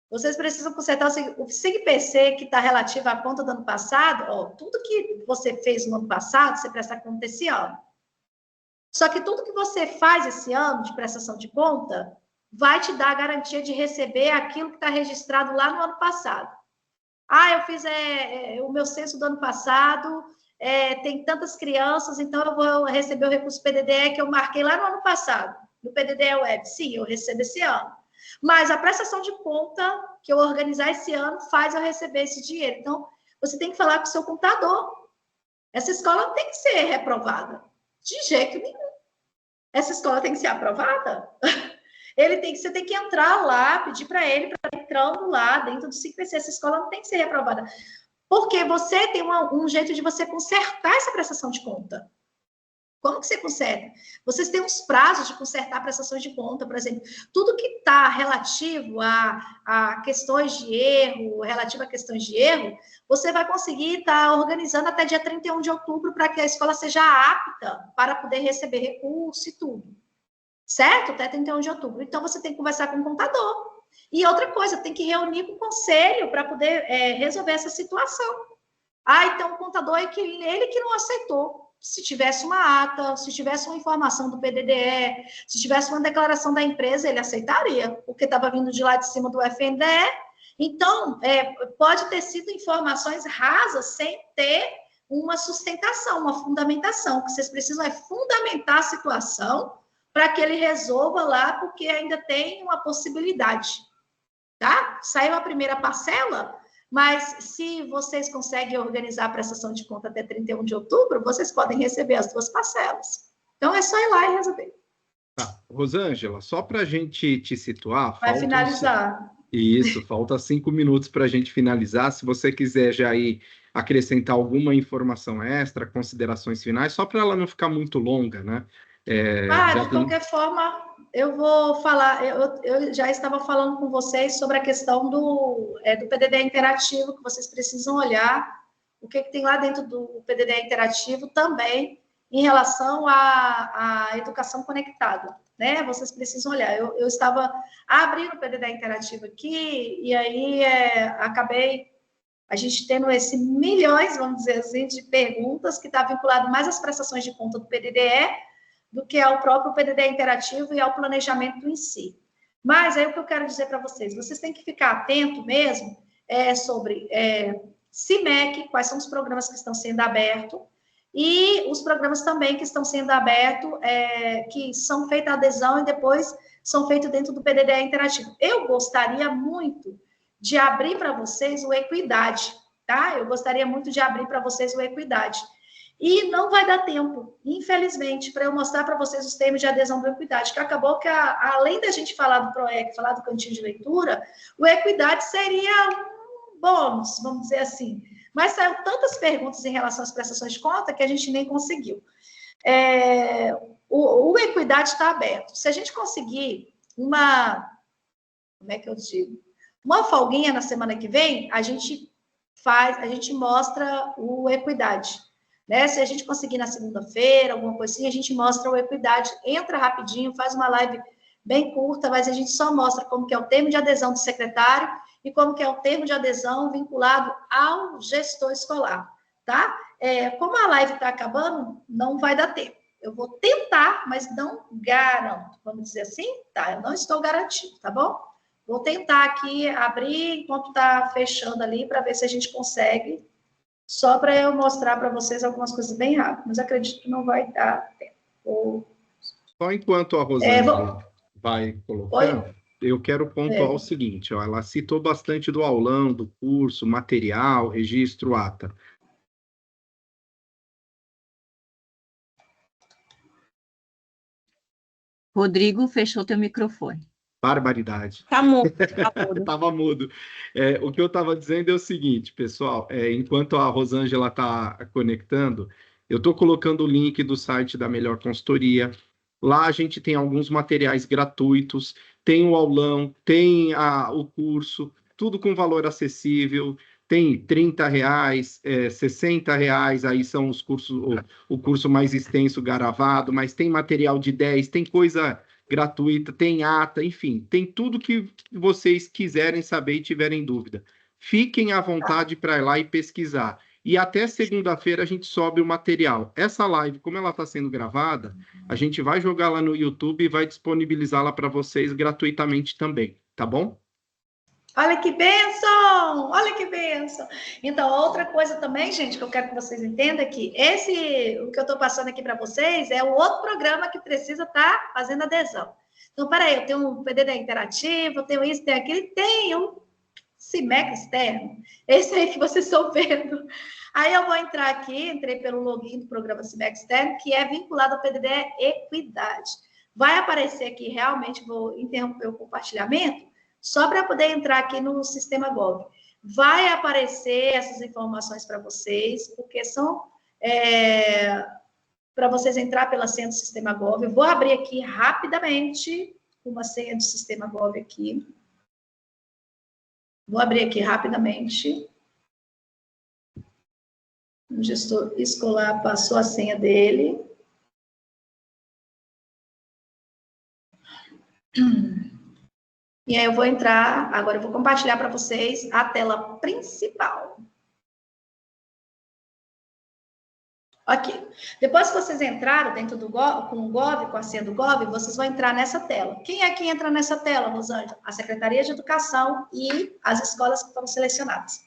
Vocês precisam consertar o SIGPC que está relativo à conta do ano passado. Tudo que você fez no ano passado, você presta conta esse ano. Só que tudo que você faz esse ano de prestação de conta vai te dar a garantia de receber aquilo que está registrado lá no ano passado. Eu fiz o meu censo do ano passado, tem tantas crianças, então eu vou receber o recurso PDD que eu marquei lá no ano passado, no PDD Web. Sim, eu recebo esse ano. Mas a prestação de conta que eu organizar esse ano faz eu receber esse dinheiro. Então, você tem que falar com o seu contador. Essa escola tem que ser reprovada. De jeito nenhum. Essa escola tem que ser aprovada. Você tem que entrar lá, pedir para ele, para entrando lá dentro do SIGPC. Essa escola não tem que ser reprovada. Porque você tem um jeito de você consertar essa prestação de conta. Como que você conserta? Vocês têm uns prazos de consertar prestações de conta, por exemplo. Tudo que está relativo a questões de erro, você vai conseguir estar organizando até dia 31 de outubro para que a escola seja apta para poder receber recurso e tudo. Certo? Até 31 de outubro. Então, você tem que conversar com o contador. E outra coisa, tem que reunir com o conselho para poder resolver essa situação. Então, o contador ele que não aceitou. Se tivesse uma ata, se tivesse uma informação do PDDE, se tivesse uma declaração da empresa, ele aceitaria, porque estava vindo de lá de cima do FNDE. Então, pode ter sido informações rasas, sem ter uma sustentação, uma fundamentação. O que vocês precisam é fundamentar a situação para que ele resolva lá, porque ainda tem uma possibilidade. Tá? Saiu a primeira parcela, mas se vocês conseguem organizar a prestação de conta até 31 de outubro, vocês podem receber as 2 parcelas. Então, é só ir lá e resolver. Tá. Rosângela, só para a gente te situar... Vai finalizar. Isso, falta 5 minutos para a gente finalizar. Se você quiser já ir acrescentar alguma informação extra, considerações finais, só para ela não ficar muito longa, né? De qualquer forma, eu vou falar, eu já estava falando com vocês sobre a questão do PDD interativo, que vocês precisam olhar, o que tem lá dentro do PDD interativo também, em relação à educação conectada, né? Vocês precisam olhar. Eu estava abrindo o PDD interativo aqui, e aí acabei a gente tendo milhões, vamos dizer assim, de perguntas que está vinculado mais às prestações de conta do PDDE, do que ao próprio PDD interativo e ao planejamento em si. Mas aí o que eu quero dizer para vocês têm que ficar atento mesmo sobre CIMEC, quais são os programas que estão sendo abertos, e os programas também que estão sendo abertos, que são feita adesão e depois são feitos dentro do PDD interativo. Eu gostaria muito de abrir para vocês o Equidade, tá? Eu gostaria muito de abrir para vocês o Equidade. E não vai dar tempo, infelizmente, para eu mostrar para vocês os termos de adesão do Equidade, que acabou que, além da gente falar do PROEC, falar do cantinho de leitura, o Equidade seria um bônus, vamos dizer assim. Mas saiu tantas perguntas em relação às prestações de conta que a gente nem conseguiu. O Equidade está aberto. Se a gente conseguir uma folguinha na semana que vem, a gente mostra o Equidade. Né? Se a gente conseguir na segunda-feira, alguma coisa assim, a gente mostra o Equidade, entra rapidinho, faz uma live bem curta, mas a gente só mostra como que é o termo de adesão do secretário e como que é o termo de adesão vinculado ao gestor escolar, tá? Como a live está acabando, não vai dar tempo. Eu vou tentar, mas não garanto. Vamos dizer assim? Tá, eu não estou garantindo, tá bom? Vou tentar aqui abrir enquanto está fechando ali, para ver se a gente consegue, só para eu mostrar para vocês algumas coisas bem rápidas. Mas acredito que não vai dar tempo. Só enquanto a Rosângela vai colocando, Oi? eu quero pontuar o seguinte, ó, ela citou bastante do aulão, do curso, material, registro, ata. Rodrigo, fechou teu microfone. Barbaridade. Tá mudo. Tá mudo. Estava mudo. O que eu estava dizendo é o seguinte, pessoal, enquanto a Rosângela está conectando, eu estou colocando o link do site da Melhor Consultoria. Lá a gente tem alguns materiais gratuitos, tem o aulão, tem o curso, tudo com valor acessível, tem R$30, R$60, aí são os cursos, o curso mais extenso gravado, mas tem material de 10, tem coisa gratuita, tem ata, enfim, tem tudo que vocês quiserem saber e tiverem dúvida. Fiquem à vontade para ir lá e pesquisar. E até segunda-feira a gente sobe o material. Essa live, como ela está sendo gravada, a gente vai jogar lá no YouTube e vai disponibilizá-la para vocês gratuitamente também, tá bom? Olha que bênção! Olha que bênção! Então, outra coisa também, gente, que eu quero que vocês entendam é que o que eu estou passando aqui para vocês é o outro programa que precisa estar fazendo adesão. Então, peraí, eu tenho um PDD interativo, eu tenho isso, tenho aquilo, tenho um CIMEC externo, esse aí que vocês estão vendo. Aí eu vou entrar aqui, entrei pelo login do programa CIMEC externo, que é vinculado ao PDD Equidade. Vai aparecer aqui, realmente, vou interromper o compartilhamento, só para poder entrar aqui no Sistema Gov. Vai aparecer essas informações para vocês, porque são para vocês entrar pela senha do Sistema Gov. Eu vou abrir aqui rapidamente uma senha do Sistema Gov aqui. Vou abrir aqui rapidamente. O gestor escolar passou a senha dele. E aí eu vou entrar, agora eu vou compartilhar para vocês a tela principal. Ok. Depois que vocês entraram dentro do Gov, com o Gov, com a senha do Gov, vocês vão entrar nessa tela. Quem é que entra nessa tela, Rosângela? A Secretaria de Educação e as escolas que foram selecionadas.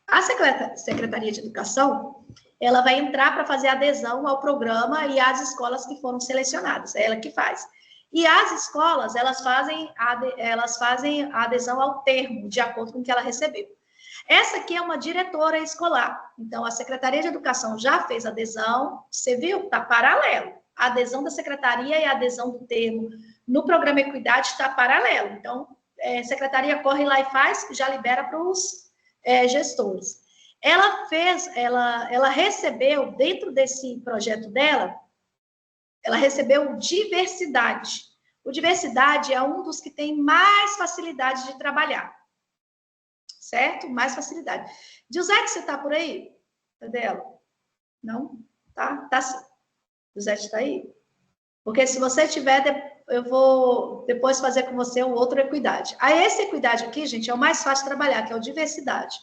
A Secretaria de Educação, ela vai entrar para fazer adesão ao programa e às escolas que foram selecionadas. É ela que faz. E as escolas, elas fazem a adesão ao termo, de acordo com o que ela recebeu. Essa aqui é uma diretora escolar. Então, a Secretaria de Educação já fez adesão. Você viu? Está paralelo. A adesão da secretaria e a adesão do termo no programa Equidade está paralelo. Então, a secretaria corre lá e faz, já libera para os gestores. Ela recebeu, dentro desse projeto dela, ela recebeu diversidade. O diversidade é um dos que tem mais facilidade de trabalhar. Certo? Mais facilidade. Giuseppe, você está por aí? Cadê ela? Não? Tá? Tá sim. Giuseppe está aí? Porque se você tiver, eu vou depois fazer com você o outro Equidade. Aí esse Equidade aqui, gente, é o mais fácil de trabalhar, que é o diversidade.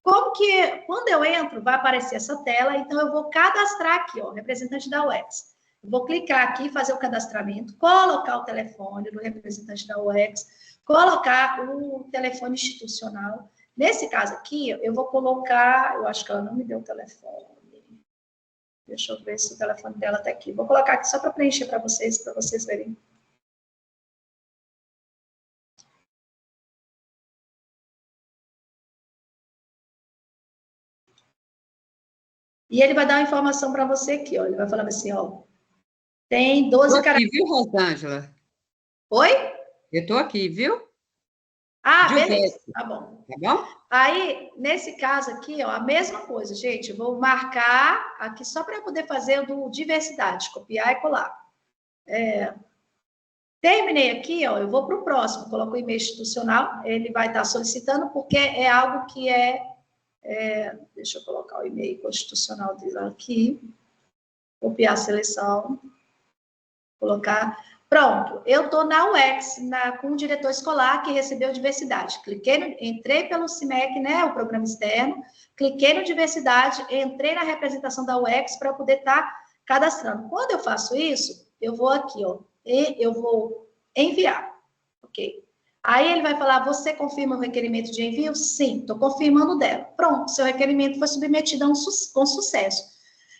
Como que, quando eu entro, vai aparecer essa tela, então eu vou cadastrar aqui, ó, representante da UX. Eu vou clicar aqui, fazer o cadastramento, colocar o telefone do representante da UX, colocar o telefone institucional. Nesse caso aqui, eu vou colocar, eu acho que ela não me deu o telefone. Deixa eu ver se o telefone dela está aqui. Vou colocar aqui só para preencher para vocês verem. E ele vai dar uma informação para você aqui, ó. Ele vai falar assim, ó. Tem 12 caracteres. Viu, Rosângela? Oi? Eu estou aqui, viu? Beleza. Tá bom. Tá bom? Aí, nesse caso aqui, ó, a mesma coisa, gente. Eu vou marcar aqui só para poder fazer o do diversidade, copiar e colar. Terminei aqui, ó, eu vou para o próximo. Coloco o e-mail institucional, ele vai estar solicitando, porque é algo que deixa eu colocar o e-mail constitucional dele aqui. Copiar a seleção. Colocar. Pronto, eu estou na UX, com o diretor escolar que recebeu diversidade. Entrei pelo CIMEC, né, o programa externo, cliquei no diversidade, entrei na representação da UX para poder estar cadastrando. Quando eu faço isso, eu vou aqui, ó, e eu vou enviar, ok? Aí ele vai falar, você confirma o requerimento de envio? Sim, estou confirmando dela. Pronto, seu requerimento foi submetido com sucesso.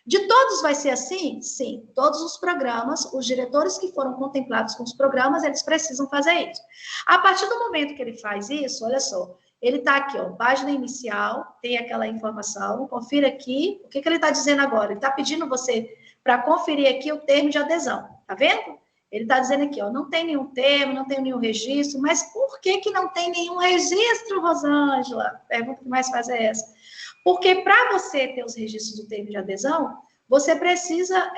De todos vai ser assim? Sim, todos os programas, os diretores que foram contemplados com os programas, eles precisam fazer isso. A partir do momento que ele faz isso, olha só, ele está aqui, ó, página inicial, tem aquela informação, confira aqui, o que ele está dizendo agora? Ele está pedindo você para conferir aqui o termo de adesão, tá vendo? Ele está dizendo aqui, ó, não tem nenhum termo, não tem nenhum registro, mas por que não tem nenhum registro, Rosângela? A pergunta que mais faz é essa. Porque para você ter os registros do termo de adesão, você precisa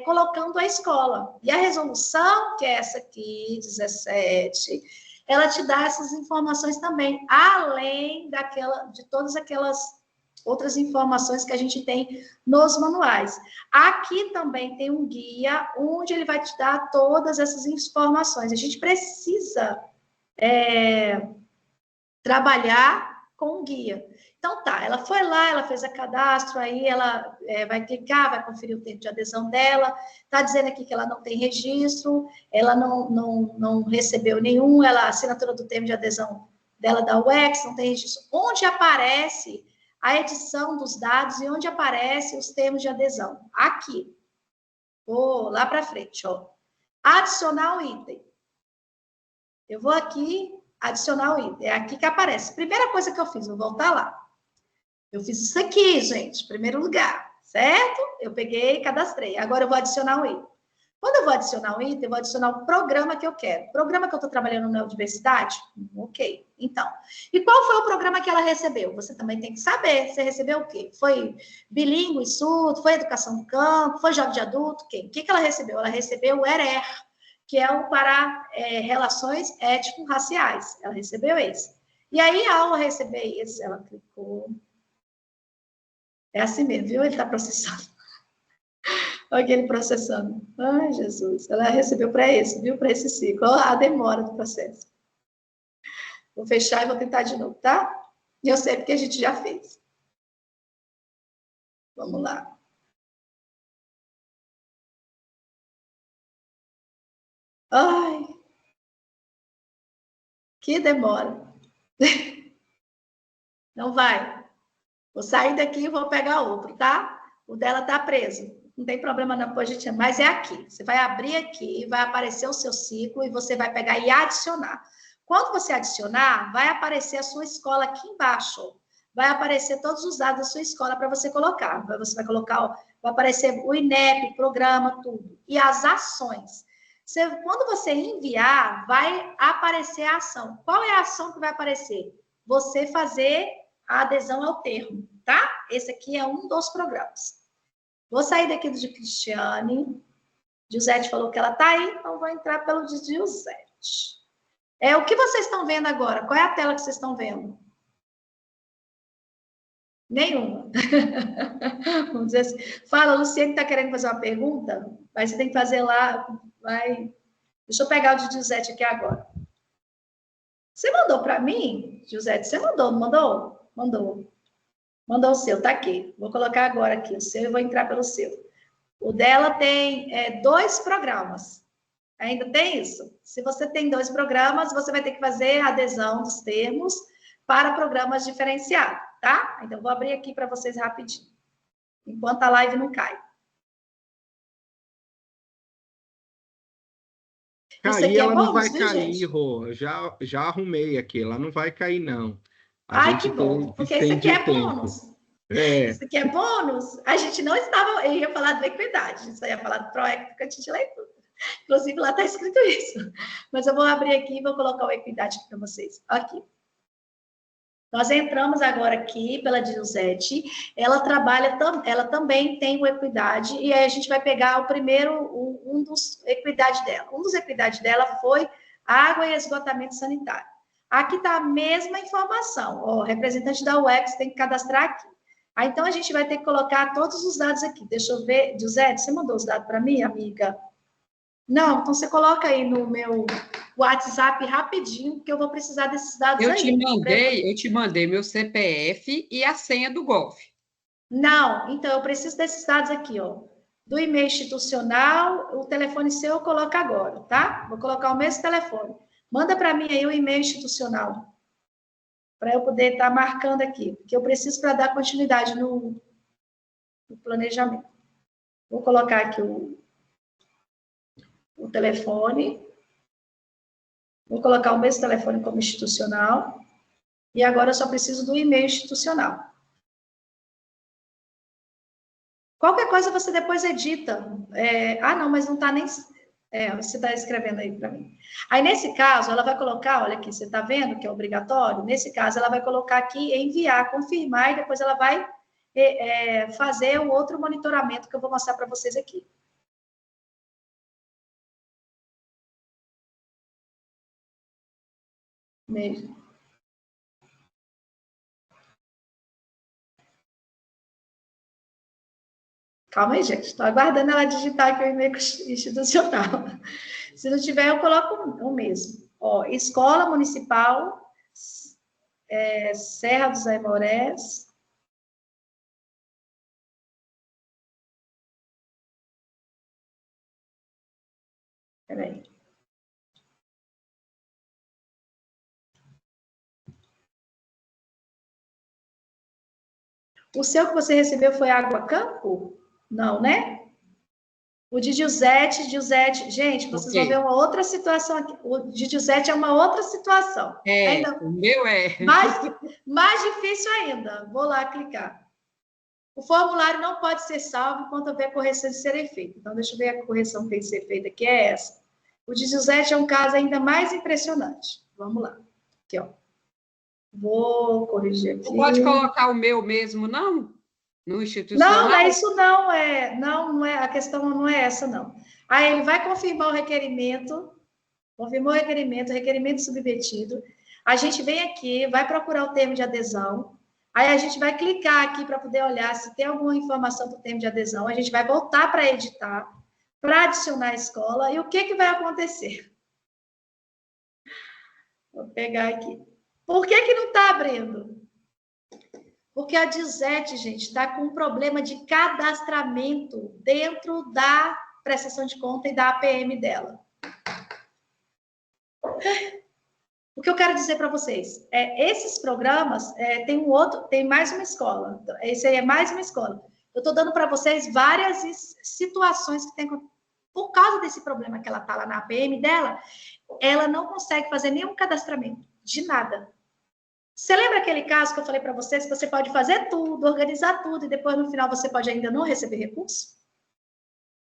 colocando a escola. E a resolução, que é essa aqui, 17, ela te dá essas informações também, além de todas aquelas outras informações que a gente tem nos manuais. Aqui também tem um guia, onde ele vai te dar todas essas informações. A gente precisa trabalhar com o guia. Então, tá, ela foi lá, ela fez a cadastro, aí ela vai clicar, vai conferir o tempo de adesão dela, tá dizendo aqui que ela não tem registro, ela não recebeu nenhum, a assinatura do termo de adesão dela da UX, não tem registro. Onde aparece a edição dos dados e onde aparece os termos de adesão? Aqui. Vou lá para frente, ó. Adicionar o item. Eu vou aqui, adicionar o item. É aqui que aparece. Primeira coisa que eu fiz, vou voltar lá. Eu fiz isso aqui, gente, primeiro lugar, certo? Eu peguei e cadastrei. Agora eu vou adicionar o item. Quando eu vou adicionar o item, eu vou adicionar o programa que eu quero. O programa que eu estou trabalhando na universidade? Ok. Então, e qual foi o programa que ela recebeu? Você também tem que saber. Você recebeu o quê? Foi bilíngue, surdo? Foi educação do campo? Foi jovem de adulto? Quem? O que ela recebeu? Ela recebeu o ERER, que é o para relações étnico-raciais. Ela recebeu esse. E aí, ao receber esse, ela clicou. É assim mesmo, viu? Ele está processando. Olha ele processando. Ai, Jesus. Ela recebeu para esse, viu? Para esse ciclo. Olha a demora do processo. Vou fechar e vou tentar de novo, tá? E eu sei porque a gente já fez. Vamos lá. Ai. Que demora. Não vai. Vou sair daqui e vou pegar outro, tá? O dela tá preso. Não tem problema não, pode gente, mas é aqui. Você vai abrir aqui, vai aparecer o seu ciclo e você vai pegar e adicionar. Quando você adicionar, vai aparecer a sua escola aqui embaixo. Vai aparecer todos os dados da sua escola para você colocar. Você vai colocar, vai aparecer o INEP, o programa, tudo. E as ações. Quando você enviar, vai aparecer a ação. Qual é a ação que vai aparecer? Você fazer a adesão ao termo, tá? Esse aqui é um dos programas. Vou sair daqui do de Cristiane. Giuseppe falou que ela tá aí, então vou entrar pelo de Giuseppe. O que vocês estão vendo agora? Qual é a tela que vocês estão vendo? Nenhuma. Vamos dizer assim. Fala, Luciene está querendo fazer uma pergunta? Mas você tem que fazer lá. Vai. Deixa eu pegar o de Giuseppe aqui agora. Você mandou para mim, Giuseppe? Você mandou, não mandou? Mandou. Mandou o seu, tá aqui. Vou colocar agora aqui o seu e vou entrar pelo seu. O dela tem 2 programas. Ainda tem isso? Se você tem 2 programas, você vai ter que fazer a adesão dos termos para programas diferenciados, tá? Então, vou abrir aqui para vocês rapidinho, enquanto a live não cai. Cair, ela não vai cair, Rô. Já arrumei aqui, ela não vai cair, não. Ai, que bom, porque esse aqui é bônus. Isso aqui é bônus. A gente não estava... Eu ia falar de equidade, a gente só ia falar do PROEC do Cantinho de Leitura. Inclusive, lá está escrito isso. Mas eu vou abrir aqui e vou colocar o equidade aqui para vocês. Aqui. Nós entramos agora aqui pela Giuseppe. Ela também tem o equidade, e aí a gente vai pegar o primeiro, um dos equidade dela. Um dos equidade dela foi água e esgotamento sanitário. Aqui está a mesma informação. O representante da UX tem que cadastrar aqui. Aí, então, a gente vai ter que colocar todos os dados aqui. Deixa eu ver. Giuseppe, você mandou os dados para mim, amiga? Não, então você coloca aí no meu WhatsApp rapidinho, porque eu vou precisar desses dados Eu aí. te mandei meu CPF e a senha do Golf. Não, então eu preciso desses dados aqui, ó. Do e-mail institucional, o telefone seu eu coloco agora, tá? Vou colocar o mesmo telefone. Manda para mim aí o e-mail institucional, para eu poder estar marcando aqui, porque eu preciso para dar continuidade no planejamento. Vou colocar aqui o telefone. Vou colocar o mesmo telefone como institucional. E agora eu só preciso do e-mail institucional. Qualquer coisa você depois edita. Não, mas não está nem... você está escrevendo aí para mim. Aí, nesse caso, ela vai colocar, olha aqui, você está vendo que é obrigatório? Nesse caso, ela vai colocar aqui, enviar, confirmar, e depois ela vai fazer o outro monitoramento que eu vou mostrar para vocês aqui. Mesmo. Calma aí, gente. Estou aguardando ela digitar aqui o e-mail institucional. Se não tiver, eu coloco o mesmo. Ó, Escola Municipal, Serra dos Aimorés. Peraí. O seu que você recebeu foi Água Campo? Não, né? O de Giuseppe, gente, vocês vão ver uma outra situação aqui. O de Giuseppe é uma outra situação. O meu é. Mais difícil ainda. Vou lá clicar. O formulário não pode ser salvo enquanto houver correções de serem feitas. Então, deixa eu ver a correção que tem que ser feita aqui, é essa. O de Giuseppe é um caso ainda mais impressionante. Vamos lá. Aqui, ó. Vou corrigir aqui. Não pode colocar o meu mesmo, não? No institucional? Não, é isso não. Não é, a questão não é essa, não. Aí ele vai confirmar o requerimento, confirmou o requerimento submetido. A gente vem aqui, vai procurar o termo de adesão. Aí a gente vai clicar aqui para poder olhar se tem alguma informação do termo de adesão. A gente vai voltar para editar, para adicionar a escola. E o que vai acontecer? Vou pegar aqui. Por que não está abrindo? Porque a Giuseppe, gente, está com um problema de cadastramento dentro da prestação de conta e da APM dela. O que eu quero dizer para vocês esses programas tem mais uma escola. Esse aí é mais uma escola. Eu estou dando para vocês várias situações que tem por causa desse problema que ela está lá na APM dela, ela não consegue fazer nenhum cadastramento de nada. Você lembra aquele caso que eu falei para vocês que você pode fazer tudo, organizar tudo e depois no final você pode ainda não receber recurso?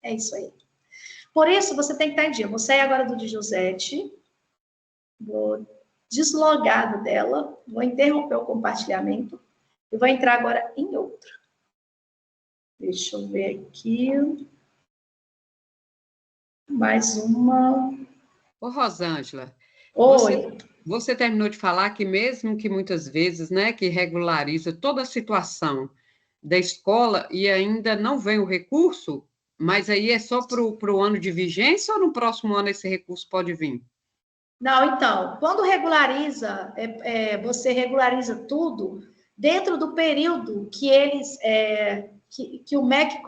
É isso aí. Por isso você tem que estar em dia. Vou sair agora do de Giuseppe, vou deslogar dela, vou interromper o compartilhamento e vou entrar agora em outro. Deixa eu ver aqui. Mais uma. Ô, Rosângela. Oi. Você terminou de falar que mesmo que muitas vezes, né, que regulariza toda a situação da escola e ainda não vem o recurso, mas aí é só para o ano de vigência ou no próximo ano esse recurso pode vir? Não, então, quando regulariza, você regulariza tudo dentro do período que eles, que o MEC,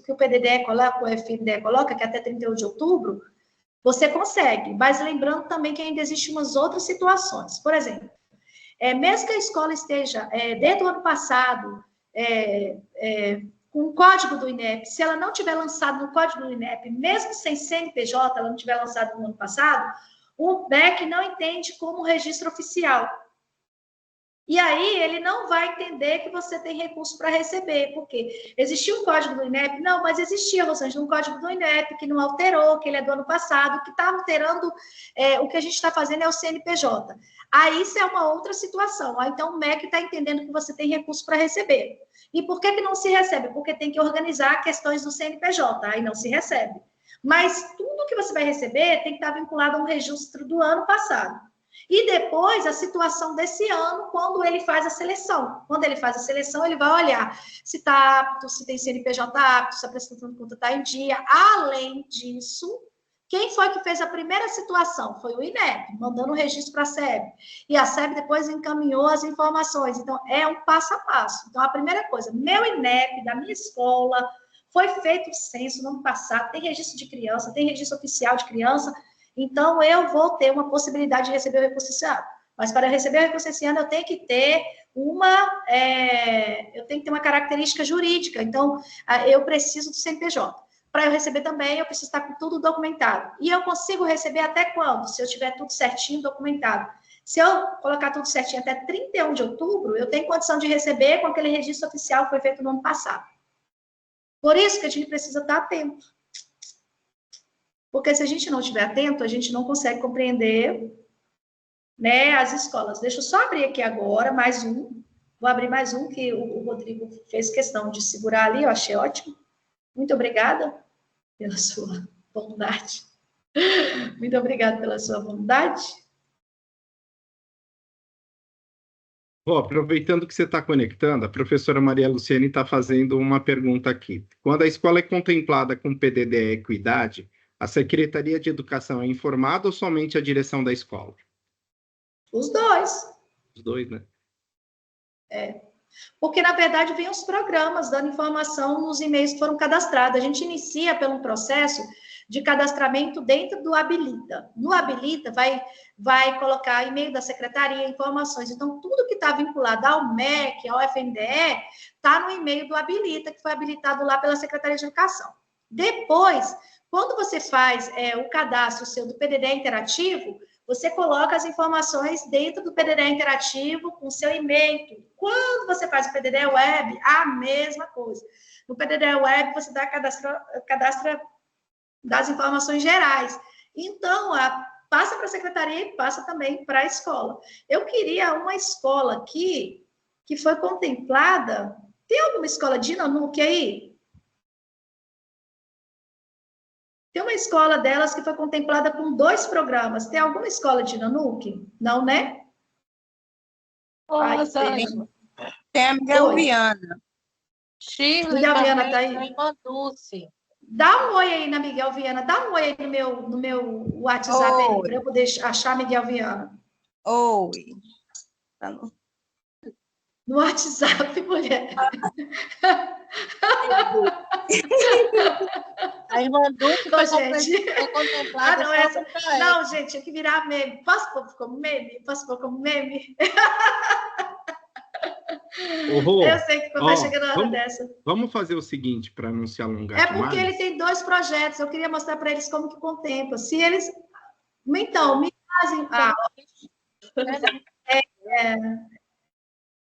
que o PDD coloca, o FNDE coloca, que é até 31 de outubro, você consegue, mas lembrando também que ainda existem umas outras situações. Por exemplo, mesmo que a escola esteja dentro do ano passado, com o código do INEP, se ela não tiver lançado no código do INEP, mesmo sem CNPJ, ela não tiver lançado no ano passado, o MEC não entende como registro oficial. E aí, ele não vai entender que você tem recurso para receber, porque existia um código do INEP? Não, mas existia, Rosângela, um código do INEP que não alterou, que ele é do ano passado, que está alterando, o que a gente está fazendo é o CNPJ. Aí, isso é uma outra situação. Então, o MEC está entendendo que você tem recurso para receber. E por que não se recebe? Porque tem que organizar questões do CNPJ, aí não se recebe. Mas tudo que você vai receber tem que estar vinculado a um registro do ano passado. E depois, a situação desse ano, quando ele faz a seleção. Quando ele faz a seleção, ele vai olhar se está apto, se tem CNPJ apto, se a prestação de conta está em dia. Além disso, Quem foi que fez a primeira situação? Foi o INEP, mandando o registro para a SEB. E a SEB depois encaminhou as informações. Então, é um passo a passo. Então, a primeira coisa, meu INEP, da minha escola, foi feito o censo no ano passado, tem registro de criança, tem registro oficial de criança, então eu vou ter uma possibilidade de receber o recurso esse ano. Mas para receber o recurso esse ano, eu tenho que ter uma característica jurídica. Então, eu preciso do CNPJ. Para eu receber também, eu preciso estar com tudo documentado. E eu consigo receber até quando? Se eu tiver tudo certinho documentado. Se eu colocar tudo certinho até 31 de outubro, eu tenho condição de receber com aquele registro oficial que foi feito no ano passado. Por isso que a gente precisa estar atento. Porque se a gente não estiver atento, a gente não consegue compreender, né, as escolas. Deixa eu só abrir aqui agora mais um. Vou abrir mais um que o Rodrigo fez questão de segurar ali, eu achei ótimo. Muito obrigada pela sua bondade. Muito obrigada pela sua bondade. Bom, aproveitando que você está conectando, a professora Maria Luciane está fazendo uma pergunta aqui. Quando a escola é contemplada com PDD e Equidade, a Secretaria de Educação é informada ou somente a direção da escola? Os dois. Os dois, né? Porque, na verdade, vem os programas dando informação nos e-mails que foram cadastrados. A gente inicia pelo processo de cadastramento dentro do Habilita. No Habilita, vai colocar e-mail da secretaria, informações. Então, tudo que está vinculado ao MEC, ao FNDE, está no e-mail do Habilita, que foi habilitado lá pela Secretaria de Educação. Depois, quando você faz o cadastro seu do PDD interativo, você coloca as informações dentro do PDD interativo com seu e-mail. Quando você faz o PDD web, a mesma coisa. No PDD web, você dá cadastra das informações gerais. Então, passa para a secretaria e passa também para a escola. Eu queria uma escola aqui que foi contemplada. Tem alguma escola de Nanuque aí? Tem uma escola delas que foi contemplada com 2 programas. Tem alguma escola de Nanuque? Não, né? Tem a Miguel Viana. Shirley Miguel Viana tá aí? Manduce. Dá um oi aí na Miguel Viana. Dá um oi aí no meu WhatsApp para eu poder achar Miguel Viana. Oi. No WhatsApp, mulher. A irmã Dulce foi contemplada. Não, gente, tinha que virar meme. Posso pôr como meme? Eu sei que vai chegando a hora dessa. Vamos fazer o seguinte, para não se alongar demais. Porque ele tem 2 projetos. Eu queria mostrar para eles como que contempla. Se eles... Então, me fazem...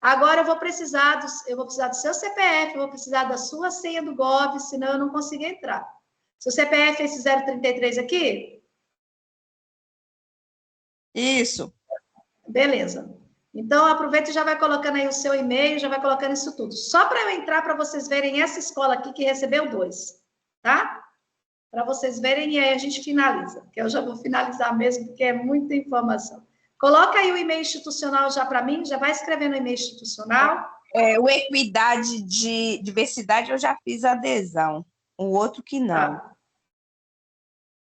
Agora eu vou precisar do seu CPF, eu vou precisar da sua senha do Gov, senão eu não consigo entrar. Seu CPF é esse 033 aqui? Isso. Beleza. Então, aproveita e já vai colocando aí o seu e-mail, já vai colocando isso tudo. Só para eu entrar, para vocês verem essa escola aqui que recebeu 2, tá? Para vocês verem e aí a gente finaliza. Que eu já vou finalizar mesmo, porque é muita informação. Coloca aí o e-mail institucional já para mim, já vai escrevendo o e-mail institucional. O Equidade de Diversidade eu já fiz adesão, o outro que não.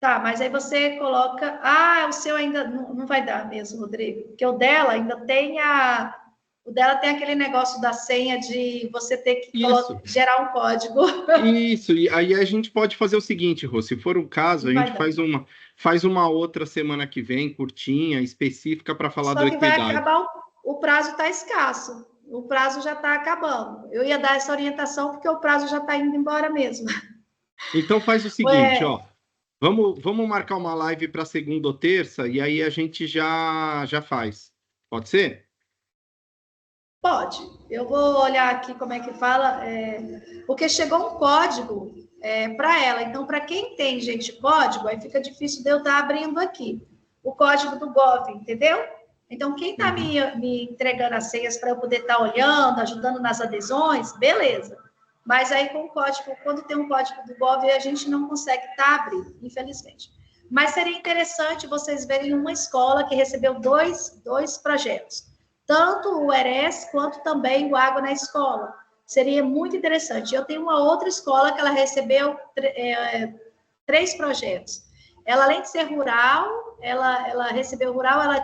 Tá, mas aí você coloca... o seu ainda não vai dar mesmo, Rodrigo, porque o dela ainda tem o dela tem aquele negócio da senha de você ter que gerar um código. Isso, e aí a gente pode fazer o seguinte, Rô, se for o caso, a gente faz uma outra semana que vem, curtinha, específica, para falar do Equidade. Só que vai acabar, o prazo está escasso, o prazo já está acabando. Eu ia dar essa orientação porque o prazo já está indo embora mesmo. Então faz o seguinte, vamos marcar uma live para segunda ou terça, e aí a gente já faz. Pode ser? Pode. Eu vou olhar aqui como é que fala, porque chegou um código para ela. Então, para quem tem, gente, código, aí fica difícil de eu estar abrindo aqui. O código do Gov, entendeu? Então, quem está me entregando as senhas para eu poder estar olhando, ajudando nas adesões, beleza. Mas aí com o código, quando tem um código do Gov, a gente não consegue estar abrindo, infelizmente. Mas seria interessante vocês verem uma escola que recebeu dois projetos. Tanto o ERES quanto também o Água na Escola. Seria muito interessante. Eu tenho uma outra escola que ela recebeu 3 projetos. ela, além de ser rural, ela recebeu rural, ela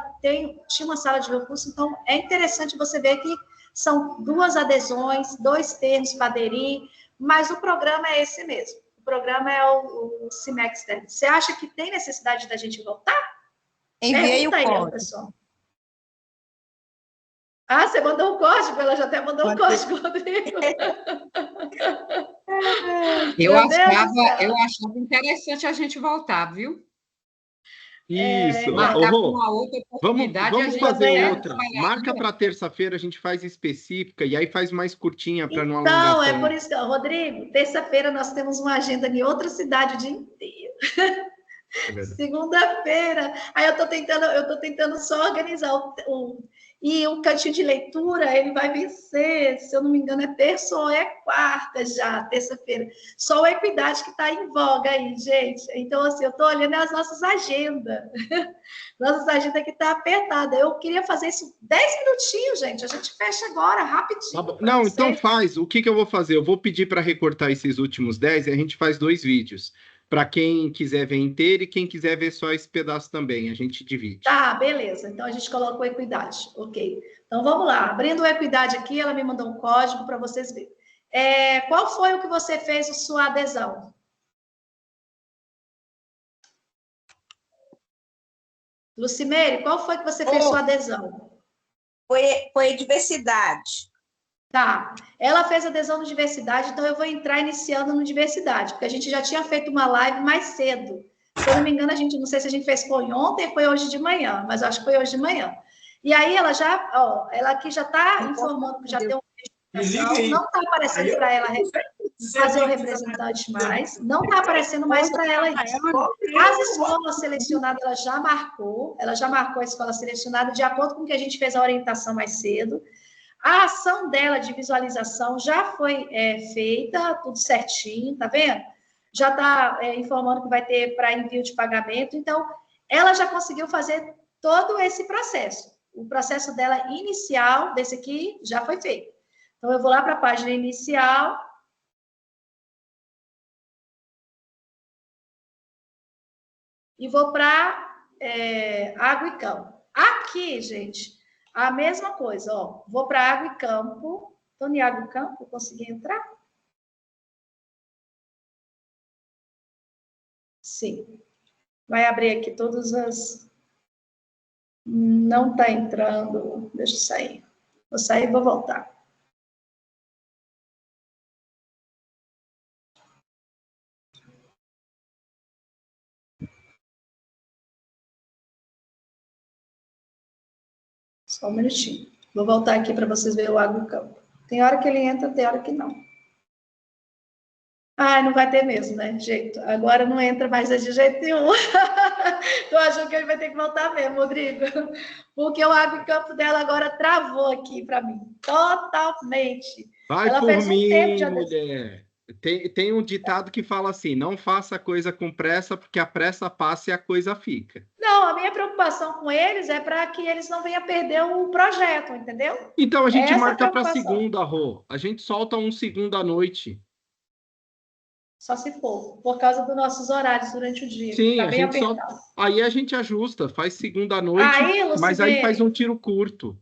tinha uma sala de recursos, então é interessante você ver que são 2 adesões, 2 termos para aderir, mas o programa é esse mesmo. O programa é o CIMEX. Você acha que tem necessidade da gente voltar? Enviei o Pergunta aí, código. pessoal. Ah, você mandou o código? Ela já até mandou o código, Rodrigo. Eu achava interessante a gente voltar, viu? Isso. Marcar Rô, uma outra oportunidade. vamos a gente fazer até outra. Marca para terça-feira, a gente faz específica e aí faz mais curtinha para não alongar Então, tanto. é por isso que, Rodrigo, terça-feira nós temos uma agenda em outra cidade o dia inteiro. Segunda-feira, aí eu tô tentando só organizar e o cantinho de leitura, ele vai vencer, se eu não me engano, é terça ou é quarta já, terça-feira. Só o Equidade que está em voga aí, gente. Então, assim, eu estou olhando as nossas agendas. Nossas agendas que está apertada. Eu queria fazer isso 10 minutinhos, gente. A gente fecha agora, rapidinho. Tá, não, então faz. O que eu vou fazer? Eu vou pedir para recortar esses últimos 10 e a gente faz 2 vídeos. Para quem quiser ver inteiro e quem quiser ver só esse pedaço também, a gente divide. Tá, beleza. Então, a gente coloca o Equidade. Ok. Então, vamos lá. Abrindo o Equidade aqui, ela me mandou um código para vocês verem. Qual foi o que você fez a sua adesão? Lucimeire, qual foi que você fez sua adesão? Foi diversidade. Tá. Ela fez adesão no diversidade, então eu vou entrar iniciando no diversidade, porque a gente já tinha feito uma live mais cedo. Se eu não me engano, não sei se a gente fez foi ontem ou foi hoje de manhã, mas eu acho que foi hoje de manhã. E aí ela aqui já está informando que já tem uma registração, não está aparecendo para ela fazer o representante mais, não está aparecendo mais para ela isso. As escolas selecionadas, ela já marcou a escola selecionada de acordo com o que a gente fez a orientação mais cedo. A ação dela de visualização já foi feita, tudo certinho, tá vendo? Já está informando que vai ter para envio de pagamento. Então, ela já conseguiu fazer todo esse processo. O processo dela inicial, desse aqui, já foi feito. Então, eu vou lá para a página inicial. E vou para água e campo. Aqui, gente, a mesma coisa, ó. Vou para água e campo. Estou em água e campo, consegui entrar? Sim. Vai abrir aqui todas as... Não está entrando. Deixa eu sair. Vou sair e vou voltar. Só um minutinho. Vou voltar aqui para vocês verem o água e campo. Tem hora que ele entra, tem hora que não. Ai, não vai ter mesmo, né? Jeito. Agora não entra mais de jeito nenhum. Tô achando que ele vai ter que voltar mesmo, Rodrigo. Porque o água e campo dela agora travou aqui para mim. Totalmente. Vai ela por fez mim, tempo de mulher. Tem um ditado que fala assim, não faça coisa com pressa, porque a pressa passa e a coisa fica. Não, a minha preocupação com eles é para que eles não venham perder o projeto, entendeu? Então a gente marca para segunda, Rô. A gente solta um segundo à noite. Só se for, por causa dos nossos horários durante o dia. Sim, tá a gente solta. Aí a gente ajusta, faz segunda à noite, mas aí faz um tiro curto.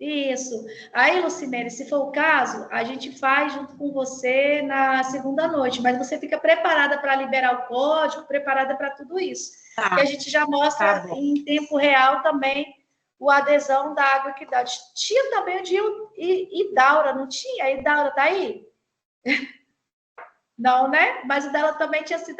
Isso. Aí, Lucimere, se for o caso, a gente faz junto com você na segunda noite, mas você fica preparada para liberar o código, preparada para tudo isso. Tá. E a gente já mostra em tempo real também o adesão da água que dá. Tinha também o de Idaura, não tinha? A Idaura tá aí? Não, né? Mas o dela também tinha sido,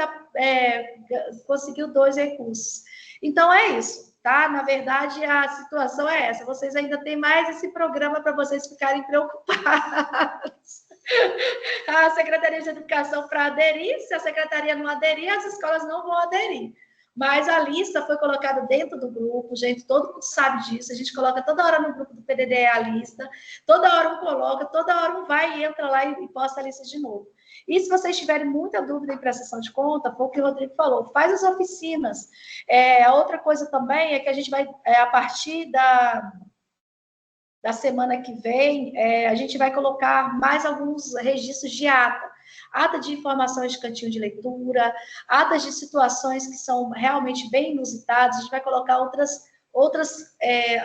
conseguiu 2 recursos. Então, é isso, tá? Na verdade, a situação é essa. Vocês ainda têm mais esse programa para vocês ficarem preocupados. A Secretaria de Educação para aderir, se a Secretaria não aderir, as escolas não vão aderir. Mas a lista foi colocada dentro do grupo, gente, todo mundo sabe disso, a gente coloca toda hora no grupo do PDD a lista, toda hora um coloca, toda hora um vai e entra lá e posta a lista de novo. E se vocês tiverem muita dúvida em prestação de conta, foi o que o Rodrigo falou, faz as oficinas. A outra coisa também é que a gente vai, a partir da semana que vem, a gente vai colocar mais alguns registros de ata. ata de informações de cantinho de leitura, atas de situações que são realmente bem inusitadas, a gente vai colocar outras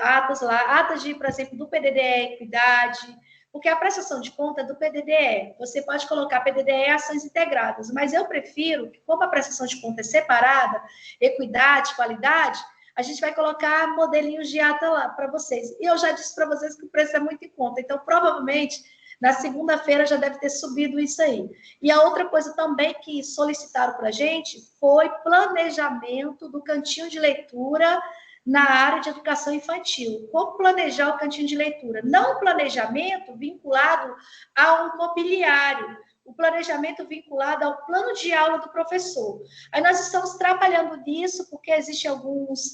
atas lá, atas de, por exemplo, do PDDE Equidade, porque a prestação de conta é do PDDE. Você pode colocar PDDE e ações integradas, mas eu prefiro que, como a prestação de conta é separada, equidade, qualidade, a gente vai colocar modelinhos de ata lá para vocês. E eu já disse para vocês que o preço é muito em conta, então provavelmente na segunda-feira já deve ter subido isso aí. E a outra coisa também que solicitaram para a gente foi planejamento do cantinho de leitura na área de educação infantil. Como planejar o cantinho de leitura? Não o planejamento vinculado a um mobiliário, o planejamento vinculado ao plano de aula do professor. Aí nós estamos trabalhando nisso, porque existem alguns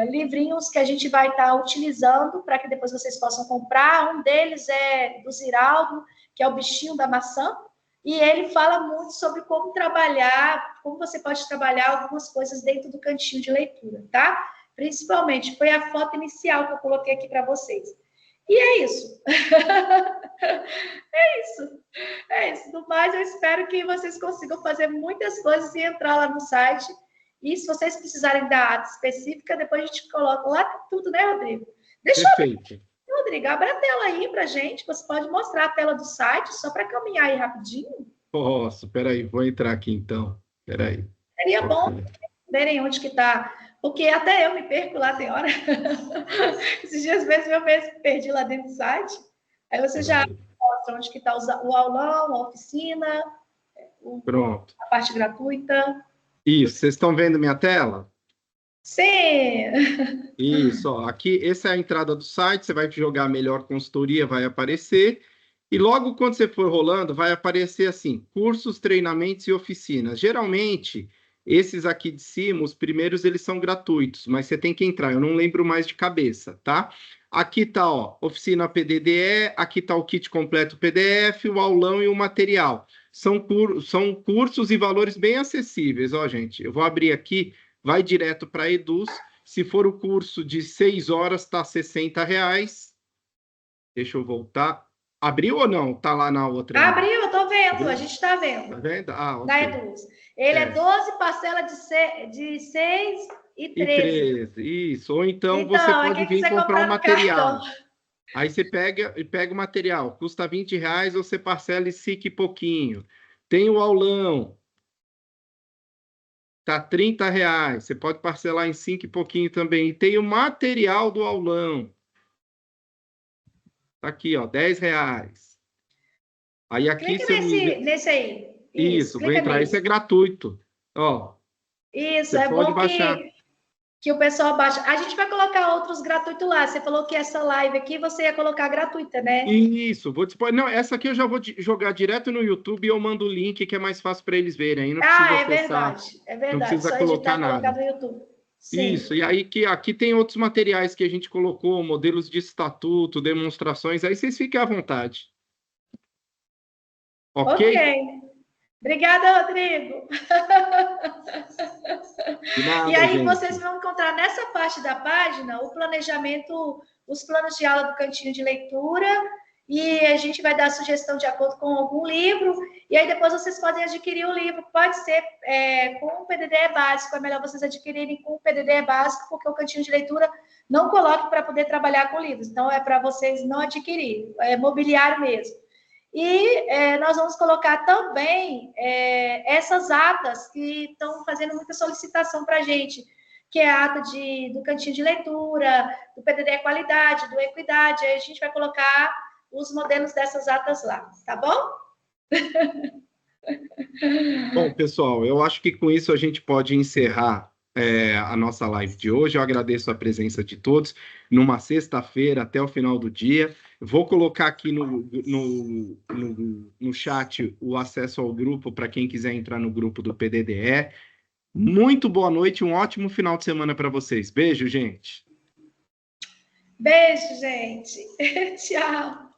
livrinhos que a gente vai estar utilizando para que depois vocês possam comprar. Um deles é do Ziraldo, que é o bichinho da maçã, e ele fala muito sobre como trabalhar, como você pode trabalhar algumas coisas dentro do cantinho de leitura, tá? Principalmente, foi a foto inicial que eu coloquei aqui para vocês. E é isso. É isso. No mais, eu espero que vocês consigam fazer muitas coisas e entrar lá no site. E se vocês precisarem da ata específica, depois a gente coloca lá tudo, né, Rodrigo? Perfeito. Rodrigo, abre a tela aí para a gente. Você pode mostrar a tela do site, só para caminhar aí rapidinho? Posso, peraí, vou entrar aqui então. Peraí. Seria bom verem onde que está, porque até eu me perco lá, tem hora. Esses dias mesmo eu mesmo perdi lá dentro do site. Aí você já mostra onde que está o aulão, a oficina, Pronto. A parte gratuita. Isso, vocês estão vendo minha tela? Sim! Isso, ó, aqui, essa é a entrada do site, você vai jogar melhor consultoria, vai aparecer, e logo quando você for rolando, vai aparecer assim, cursos, treinamentos e oficinas. Geralmente, esses aqui de cima, os primeiros, eles são gratuitos, mas você tem que entrar, eu não lembro mais de cabeça, tá? Aqui tá, ó, oficina PDDE, aqui tá o kit completo PDF, o aulão e o material. São cursos e valores bem acessíveis, ó, gente. Eu vou abrir aqui, vai direto para a Eduz. Se for o curso de 6 horas, está R$ 60. Deixa eu voltar. Abriu ou não? Está lá na outra? Abriu, eu estou vendo, abriu? A gente está vendo. Está vendo? Ah, ok. Da Eduz. Ele é 12 parcelas de 6 e 13. Isso, ou então você pode vir comprar o material. Aí você pega o material, custa R$20, você parcela e fica pouquinho. Tem o aulão, tá R$30, você pode parcelar em 5 e pouquinho também. E tem o material do aulão, tá aqui, ó, R$10. Aí aqui clica nesse aí. Isso, vou entrar, nesse. Esse é gratuito, ó. Isso, é bom baixar. Que o pessoal baixa. A gente vai colocar outros gratuitos lá. Você falou que essa live aqui você ia colocar gratuita, né? Isso, vou dispor. Não, essa aqui eu já vou jogar direto no YouTube e eu mando o link que é mais fácil para eles verem. Aí não precisa é verdade. É verdade. Não precisa só colocar nada. No YouTube. Sim. Isso, e aí que aqui tem outros materiais que a gente colocou, modelos de estatuto, demonstrações, aí vocês fiquem à vontade. Ok? Obrigada, Rodrigo. Nada, e aí gente. Vocês vão encontrar nessa parte da página o planejamento, os planos de aula do cantinho de leitura, e a gente vai dar sugestão de acordo com algum livro, e aí depois vocês podem adquirir o livro. Pode ser com o PDDE básico, é melhor vocês adquirirem com o PDDE básico, porque o cantinho de leitura não coloca para poder trabalhar com livros, então é para vocês não adquirirem, é mobiliário mesmo. E nós vamos colocar também essas atas que estão fazendo muita solicitação para a gente, que é a ata do cantinho de leitura, do PDDE Qualidade, do Equidade. Aí a gente vai colocar os modelos dessas atas lá, tá bom? Bom, pessoal, eu acho que com isso a gente pode encerrar a nossa live de hoje. Eu agradeço a presença de todos numa sexta-feira até o final do dia. Vou colocar aqui no chat o acesso ao grupo para quem quiser entrar no grupo do PDDE. Muito boa noite e um ótimo final de semana para vocês. Beijo, gente. Beijo, gente. Tchau.